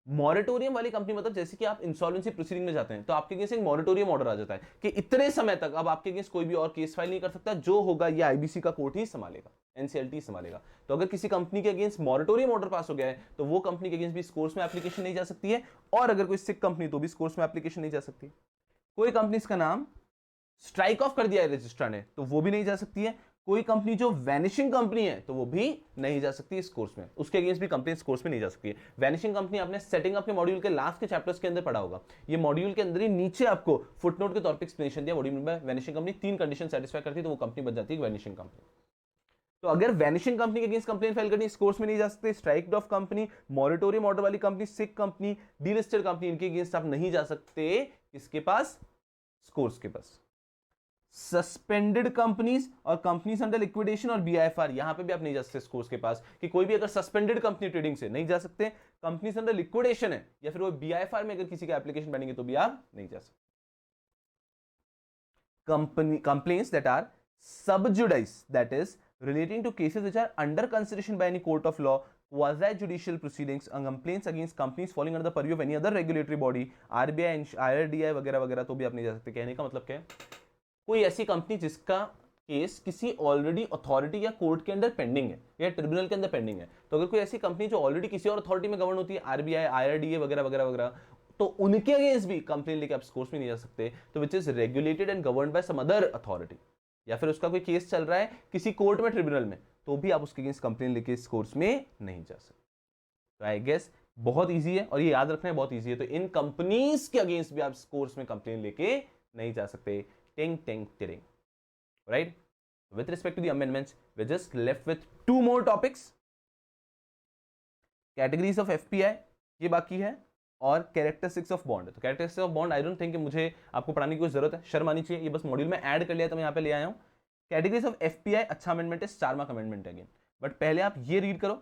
मॉरेटोरियम वाली कंपनी मतलब जैसे कि आप इंसॉल्वेंसी प्रोसीडिंग में जाते हैं तो आपके अगेंस्ट एक मॉरेटोरियम ऑर्डर आ जाता है कि इतने समय तक अब आपके अगेंस्ट कोई भी और केस फाइल नहीं कर सकता, जो होगा ये आईबीसी का कोर्ट ही संभालेगा, एनसीएलटी संभालेगा। तो अगर किसी कंपनी के अगेंस्ट मॉरेटोरियम ऑर्डर पास हो गया है तो वो कंपनी के अगेंस्ट भी स्कोर्स में एप्लीकेशन नहीं जा सकती है, और अगर कोई सिक कंपनी तो भी स्कोर्स में एप्लीकेशन नहीं जा सकती। कोई कंपनी का नाम स्ट्राइक ऑफ कर दिया है रजिस्ट्रार ने तो वो भी नहीं जा सकती है। कोई कंपनी जो वैनिशिंग कंपनी है तो वो भी नहीं जा सकती इस कोर्स में, उसके अगेंस्ट भी कंपनी कोर्स में नहीं जा सकती है। वैनिशिंग कंपनी आपने सेटिंग अप के मॉड्यूल के लास्ट के चैप्टर्स के अंदर पढ़ा होगा। ये मॉड्यूल के अंदर ही नीचे आपको फुटनोट के तौर पे एक्सप्लेनेशन दिया, what do you mean by vanishing company. 3 condition satisfy करती है तो वो कंपनी बन जाती है वैनिशिंग कंपनी। तो अगर वैनिशिंग कंपनी के अगेंस्ट कंप्लेन फाइल करनी इस कोर्स में नहीं जा सकते। स्ट्राइक्ड ऑफ कंपनी, मॉरेटोरियम ऑर्डर वाली कंपनी, सिक कंपनी, डीलिस्टेड कंपनी, इनके अगेंस्ट आप नहीं जा सकते, किसके पास, स्कोर्स के पास। सस्पेंडेड कंपनीज और कंपनीज अंडर लिक्विडेशन और बीआईएफआर, यहां पे भी आप नहीं जा सकते स्कोर्स के पास, कि कोई भी अगर सस्पेंडेड कंपनी ट्रेडिंग से नहीं जा सकते, कंपनीज अंडर लिक्विडेशन है या फिर वो बीआईएफआर में अगर किसी का एप्लीकेशन बनेंगे तो भी आप नहीं जा सकते। Company complaints that are sub judice, that is relating to cases which are under consideration by any court of law, quasi-judicial proceedings, complaints against companies falling under the purview of any other regulatory body, RBI, IRDAI वगैरह वगैरह, तो भी आप नहीं जा सकते। कहने का मतलब क्या है, कोई ऐसी कंपनी जिसका केस किसी ऑलरेडी अथॉरिटी या कोर्ट के अंदर पेंडिंग है या ट्रिब्यूनल के अंदर पेंडिंग है, तो अगर कोई ऐसी कंपनी जो ऑलरेडी किसी और अथॉरिटी में गवर्न होती है, आरबीआई, आईआरडीए वगैरह वगैरह वगैरह, तो उनके अगेंस्ट भी कंप्लेन लेके आप स्कोर्स में नहीं जा सकते। तो which is regulated and governed by some other authority, या फिर उसका कोई केस चल रहा है किसी कोर्ट में, ट्रिब्यूनल में, तो भी आप उसके अगेंस्ट कंप्लेन लेके इस कोर्स में नहीं जा सकते। तो आई गेस बहुत इजी है और ये याद रखना है बहुत इजी है। तो इन कंपनीज के अगेंस्ट भी आप कोर्स में कंप्लेन लेके नहीं जा सकते। टिंग टिंग टिरिंग, right. With respect to the amendments we just left with 2 more topics. Categories of FPI ये बाकी है, और कैरेक्टरिस्टिक्स ऑफ बॉन्ड। तो characteristics of bond I don't think कि मुझे आपको पढ़ाने की कोई जरूरत है, शर्म आनी चाहिए, ये बस मॉड्यूल में ऐड कर लिया तो मैं यहाँ पे ले आया हूँ। कैटेगरीज ऑफ एफपीआई अच्छा अमेंडमेंट है, 4 मार्क अमेंडमेंट है अगेन, बट पहले आप ये रीड करो,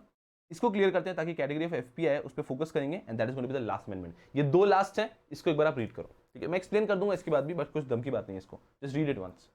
इसको क्लियर करते हैं ताकि कैटेगरी ऑफ एफपीआई उस पर फोकस करेंगे, and that is going to be the last amendment. ये 2 लास्ट है, इसको एक बार आप रीड करो, ठीक है, मैं एक्सप्लेन कर दूंगा इसके बाद भी, बट कुछ दम की बात नहीं है इसको, जस्ट रीड इट वंस।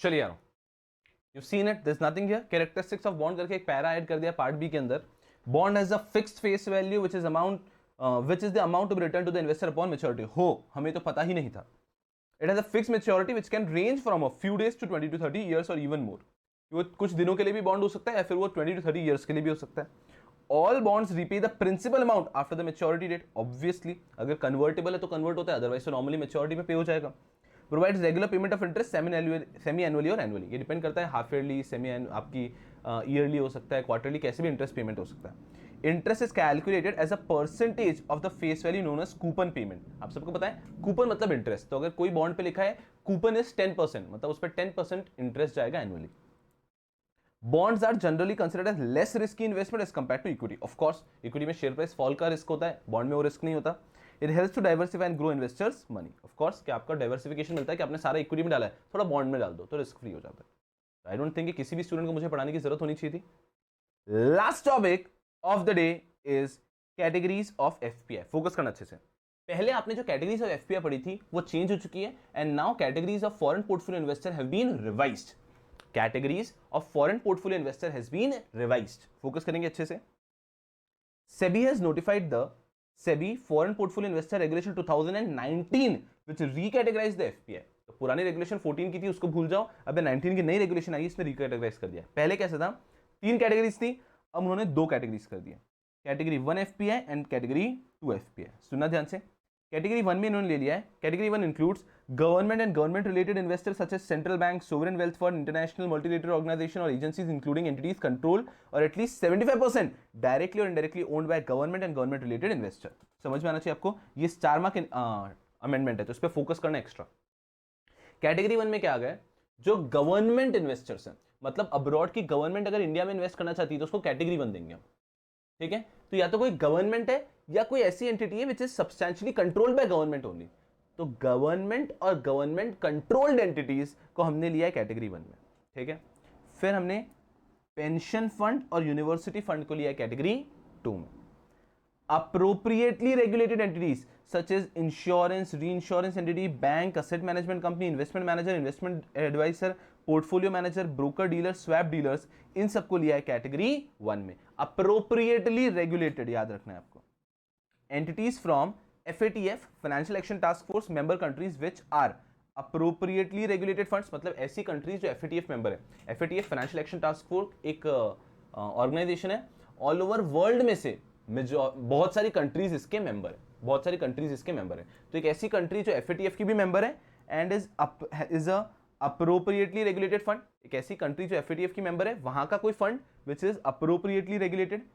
चलिए यार, you seen it, this nothing here, characteristics of bond करके एक पैरा ऐड कर दिया पार्ट बी के अंदर। Bond has a fixed face value which is amount which is the amount to be returned to the investor upon maturity। हो, हमें तो पता ही नहीं था। It has a fixed maturity which can range from a few days to 20 to 30 years or even more। वो कुछ दिनों के लिए भी बॉन्ड हो सकता है या फिर वो 20 to 30 years के लिए भी हो सकता है। All bonds repay the principal amount after the maturity date। Obviously अगर कन्वर्टेबल है तो कन्वर्ट होता है, अदरवाइज तो नॉर्मली मेच्योरिटी में पे हो जाएगा। Provides regular payment of interest semi annually और एनुअली, ये डिपेंड करता है, हाफ ईयरली, सेमी आपकी ईयरली हो सकता है, क्वार्टरली, कैसे भी इंटरेस्ट पेमेंट हो सकता है। Interest is calculated as a percentage of the face value known as coupon payment. आप सबको पता है कूपन मतलब इंटरेस्ट, तो अगर कोई बॉन्ड पे लिखा है कूपन इज 10%, मतलब उस पर 10% इंटरेस्ट जाएगा annually. Bonds are generally considered as less risky investment as compare to equity. Of course equity में शेयर प्राइस फॉल का रिस्क होता है, बॉन्ड में वो रिस्क नहीं होता। It helps to diversify and grow investors money. Of course कि आपका डाइवर्सिफिकेशन मिलता है कि आपने सारा इक्विटी में डाला है, थोड़ा बॉन्ड में डाल दो तो रिस्क फ्री हो जाता है। आई डोंट थिंक कि किसी भी स्टूडेंट को मुझे पढ़ाने की जरूरत होनी चाहिए थी। Last topic of the day is categories of FPI. Focus करना अच्छे से। पहले आपने जो कैटेगरीज ऑफ एफपीआई पढ़ी थी वो चेंज हो चुकी है, and now categories of foreign portfolio investor have been revised. Categories of foreign portfolio investor has been revised. Focus करेंगे अच्छे से। SEBI has notified the SEBI foreign portfolio investor regulation 2019 which recategorised the FPI. तो पुरानी रेगुलेशन 14 की थी, उसको भूल जाओ, अब 19 की नई रेगुलेशन आई, इसने रिकैटेगराइज कर दिया। पहले कैसे था, 3 कैटेगरीज थी, अब उन्होंने 2 कैटेगरीज कर दिया, category 1 FPI and category 2 FPI. सुनना ध्यान से, कैटेगरी 1 में इन्होंने ले लिया है, category 1 includes government and government related investors such as central bank, sovereign wealth fund, international multilateral organization or agencies including entities control or at least 75% directly or indirectly owned by government and government related investor. समझ में आना चाहिए आपको, ये 4 मार्क अमेंडमेंट है, तो इस पर फोकस करना एक्स्ट्रा। कैटेगरी 1 में क्या आ गया, जो गवर्नमेंट इन्वेस्टर्स हैं, मतलब अब्रॉड की गवर्नमेंट अगर इंडिया में इन्वेस्ट करना चाहती है तो उसको कैटेगरी 1 देंगे हम, ठीक है। तो या तो कोई गवर्नमेंट है या कोई ऐसी एंटिटी है which is substantially controlled by government only. तो गवर्नमेंट और गवर्नमेंट कंट्रोल्ड एंटिटीज को हमने लिया है कैटेगरी 1 में, ठीक है। फिर हमने पेंशन फंड और यूनिवर्सिटी फंड को लिया है कैटेगरी 2 में। appropriately regulated entities such as insurance, reinsurance entity, bank, asset management company, investment manager, investment advisor, portfolio manager, broker dealer, swap dealers, इन सबको लिया है कैटेगरी 1 में। appropriately regulated याद रखना है आपको। entities from FATF financial action task force member countries which are appropriately regulated funds, मतलब ऐसी कंट्रीज जो FATF मेंबर है। FATF financial action task force एक ऑर्गेनाइजेशन है, ऑल ओवर वर्ल्ड में से बहुत सारी कंट्रीज इसके मेंबर है, बहुत सारी कंट्रीज इसके मेंबर है। तो एक ऐसी कंट्री जो FATF की भी मेंबर है and is a appropriately regulated fund. एक ऐसी कंट्री जो FATF की मेंबर है, वहां का कोई fund which is appropriately regulated.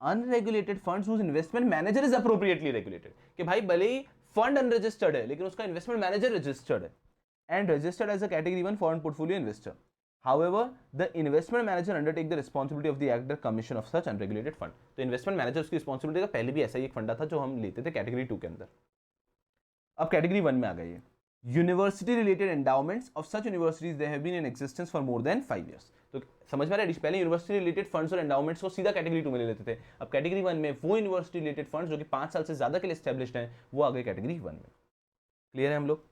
Unregulated funds whose investment manager is appropriately regulated, कि भाई भले ही फंड अनरजिस्टर्ड है लेकिन उसका इन्वेस्टमेंट मैनेजर रजिस्टर्ड है and registered as a category 1 foreign portfolio investor. However, the investment manager undertake the responsibility of the act the commission of such unregulated fund। तो इन्वेस्टमेंट मैनेजर उसकी रिस्पॉन्सिबिलिटी का, पहले भी ऐसा ही एक फंडा था जो हम लेते थे कैटेगरी 2 के अंदर। अब कैटेगरी 1 में आ गई है university related endowments of such universities they have been in existence for more than 5 years। तो समझ में आ रहा है, पहले यूनिवर्सिटी रिलेटेड फंड्स और एंडाउमेंट्स को सीधा कैटेगरी 2 में ले लेते थे। अब कैटेगरी 1 में वो यूनिवर्सिटी रिलेटेड फंड्स जो कि 5 साल से ज्यादा के लिए एस्टेब्लिश्ड हैं, वो आ गए कैटेगरी 1 में। क्लियर है हम लोग?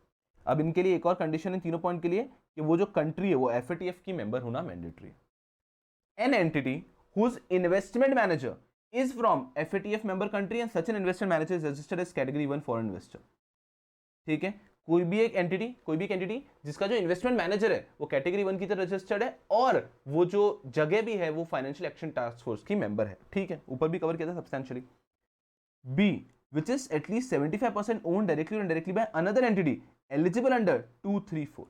अब इनके लिए एक और कंडीशन है तीनों पॉइंट के लिए कि वो जो कंट्री है वो FATF की मेंबर होना मैंडेटरी है। An entity whose investment manager is from FATF member country and such an investment manager is registered as category 1 foreign investor. ठीक है, कोई भी एक एंटिटी जिसका जो इन्वेस्टमेंट मैनेजर है वो कैटेगरी 1 की तरह रजिस्टर्ड है और वो जो जगह भी है वो फाइनेंशियल एक्शन टास्क फोर्स की मेंबर है। ठीक है, ऊपर भी कवर किया था substantially. Be which is at least 75% owned directly or indirectly by another entity eligible under 234।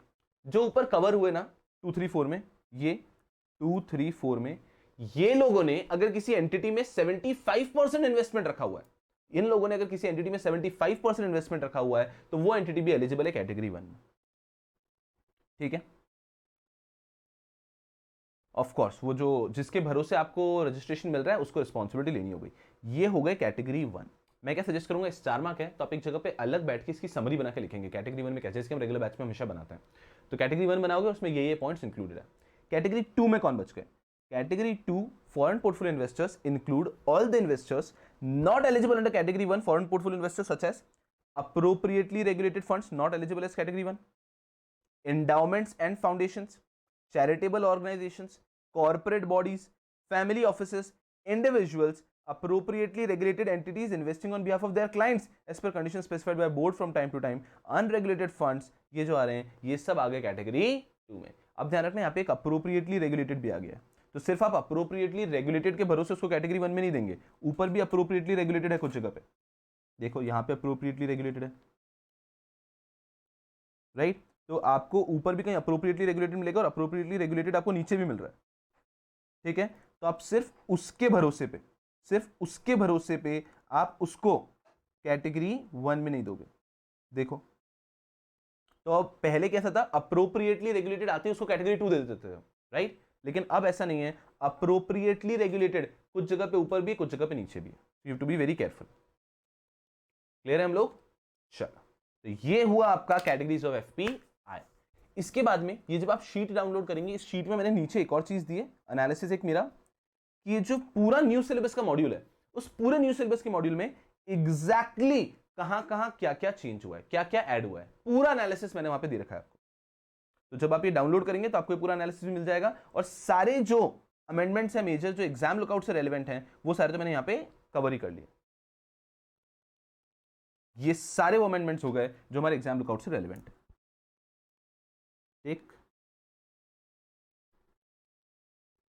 जो ऊपर कवर हुए ना 234 में, ये 234 में ये लोगों ने अगर किसी एंटिटी में 75% इन्वेस्टमेंट रखा हुआ है, इन लोगों ने अगर किसी एंटिटी में 75% इन्वेस्टमेंट रखा हुआ है तो वो एंटिटी भी एलिजिबल है कैटेगरी 1 में। ठीक है, ऑफ कोर्स वो जो जिसके भरोसे आपको रजिस्ट्रेशन मिल रहा है उसको रिस्पॉन्सिबिलिटी लेनी होगी। ये हो गए कैटेगरी 1। मैं क्या सजेस्ट करूंगा, स्टार मार्क है तो आप एक जगह पे अलग बैठ के इसकी समरी बना के लिखेंगे कैटेगरी 1 में कैसे, जैसे हम रेगुलर बैच में हमेशा बनाते हैं। तो कैटेगरी 1 बनाओगे उसमें ये पॉइंट्स इंक्लूडेड है। कैटेगरी 2 में कौन बच गए? Category 2 foreign portfolio investors include all the investors not eligible under category 1 foreign portfolio investors such as appropriately regulated funds not eligible as category 1, endowments and foundations, charitable organizations, corporate bodies, family offices, individuals, appropriately regulated entities investing on behalf of their clients as per conditions specified by board from time to time, unregulated funds, ये जो आ रहे हैं ये सब आ गए कैटेगरी 2 में। अब ध्यान रखना यहाँ पे एक अप्रोप्रिएटली रेगुलेटेड भी आ गया, तो सिर्फ आप अप्रोप्रिएटली रेगुलेटेड के भरोसे उसको कैटेगरी 1 में नहीं देंगे, ऊपर भी अप्रोप्रिएटली रेगुलेटेड है कुछ जगह पे। देखो यहाँ पे अप्रोप्रिएटली रेगुलेटेड है, राइट? तो आपको ऊपर भी कहीं अप्रोप्रिएटली रेगुलेटेड मिलेगा और अप्रोप्रिएटली रेगुलेटेड आपको नीचे भी मिल रहा है। ठीक है, तो आप सिर्फ उसके भरोसे पे आप उसको कैटेगरी 1 में नहीं दोगे। देखो, तो अब पहले कैसा था, अप्रोप्रिएटली रेगुलेटेड आते उसको कैटेगरी 2 दे देते थे, राइट? लेकिन अब ऐसा नहीं है, अप्रोप्रिएटली रेगुलेटेड कुछ जगह पे ऊपर भी कुछ जगह पे नीचे भी है। You have to be very careful. Clear है हम लोग? चलो, तो ये हुआ आपका कैटेगरीज ऑफ FPI। इसके बाद में ये जब आप शीट डाउनलोड करेंगे, इस शीट में मैंने नीचे एक और चीज दी है, एनालिसिस एक मेरा, कि ये जो पूरा न्यू सिलेबस का मॉड्यूल है, उस पूरे न्यू सिलेबस के मॉड्यूल में एग्जैक्टली कहां कहां क्या क्या चेंज हुआ है, क्या क्या ऐड हुआ है, पूरा एनालिसिस मैंने वहां पे दे रखा है आपको। तो जब आप ये डाउनलोड करेंगे तो आपको ये पूरा एनालिसिस भी मिल जाएगा और सारे जो अमेंडमेंट्स हैं मेजर जो एग्जाम लुकआउट से रेलेवेंट हैं वो सारे तो मैंने यहाँ पे कवर ही कर लिए। ये सारे वो अमेंडमेंट्स हो गए जो हमारे एग्जाम लुकआउट से रेलेवेंट है। ठीक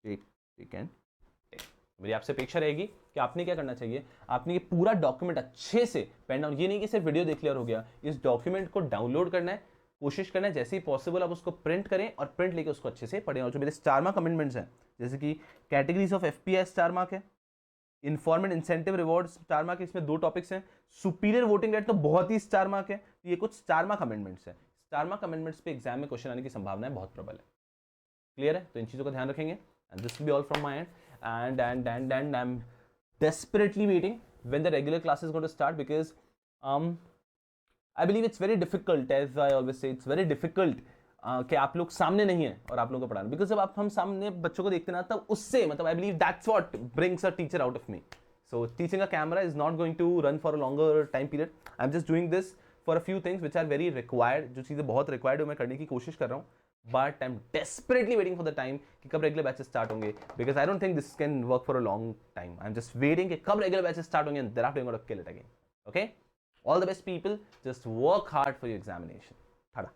ठीक ठीक है, मेरी आपसे अपेक्षा रहेगी कि आपने क्या करना चाहिए, आपने ये पूरा डॉक्यूमेंट अच्छे से पेन डाउन, ये नहीं कि सिर्फ वीडियो देख लिया और हो गया, इस डॉक्यूमेंट को डाउनलोड करना है, कोशिश करना है जैसे ही पॉसिबल आप उसको प्रिंट करें और प्रिंट लेके उसको अच्छे से पढ़ें। और जो मेरे स्टार मार्क अमेंडमेंट्स हैं, जैसे कि categories of FPI star mark है, informant incentive reward star mark, इसमें 2 टॉपिक्स हैं, सुपीरियर वोटिंग राइट तो बहुत ही स्टार मार्क है। तो ये कुछ स्टार मार्क अमेंडमेंट्स हैं। स्टार मार्क अमेंडमेंट्स पे एग्जाम में क्वेश्चन आने की संभावना बहुत प्रबल है। क्लियर है? तो इन चीजों का ध्यान रखेंगे। And this will be all from my and, and I'm desperately waiting when the regular class is going to start, because I believe it's very difficult, as I always say, it's very difficult कि आप लोग सामने नहीं है और आप लोगों को पढ़ाना, बिकॉज जब आप हम सामने बच्चों को देखते ना तब उससे मतलब I believe that's what brings a teacher out of me. So teaching a camera is not going to run for a longer time period, I am just doing this for a few things which are very required, जो चीज़ें बहुत रिक्वायर्ड है मैं करने की कोशिश कर रहा हूँ, but I am desperately waiting for the time कि कब रेगुलर बैचेस स्टार्ट होंगे, because I don't think this can work for a long time. I am just waiting कि कब रेगुलर बैचेस स्टार्ट होंगे, and thereafter I'm going to kill it again. Okay, all the best people, just work hard for your examination. Tada.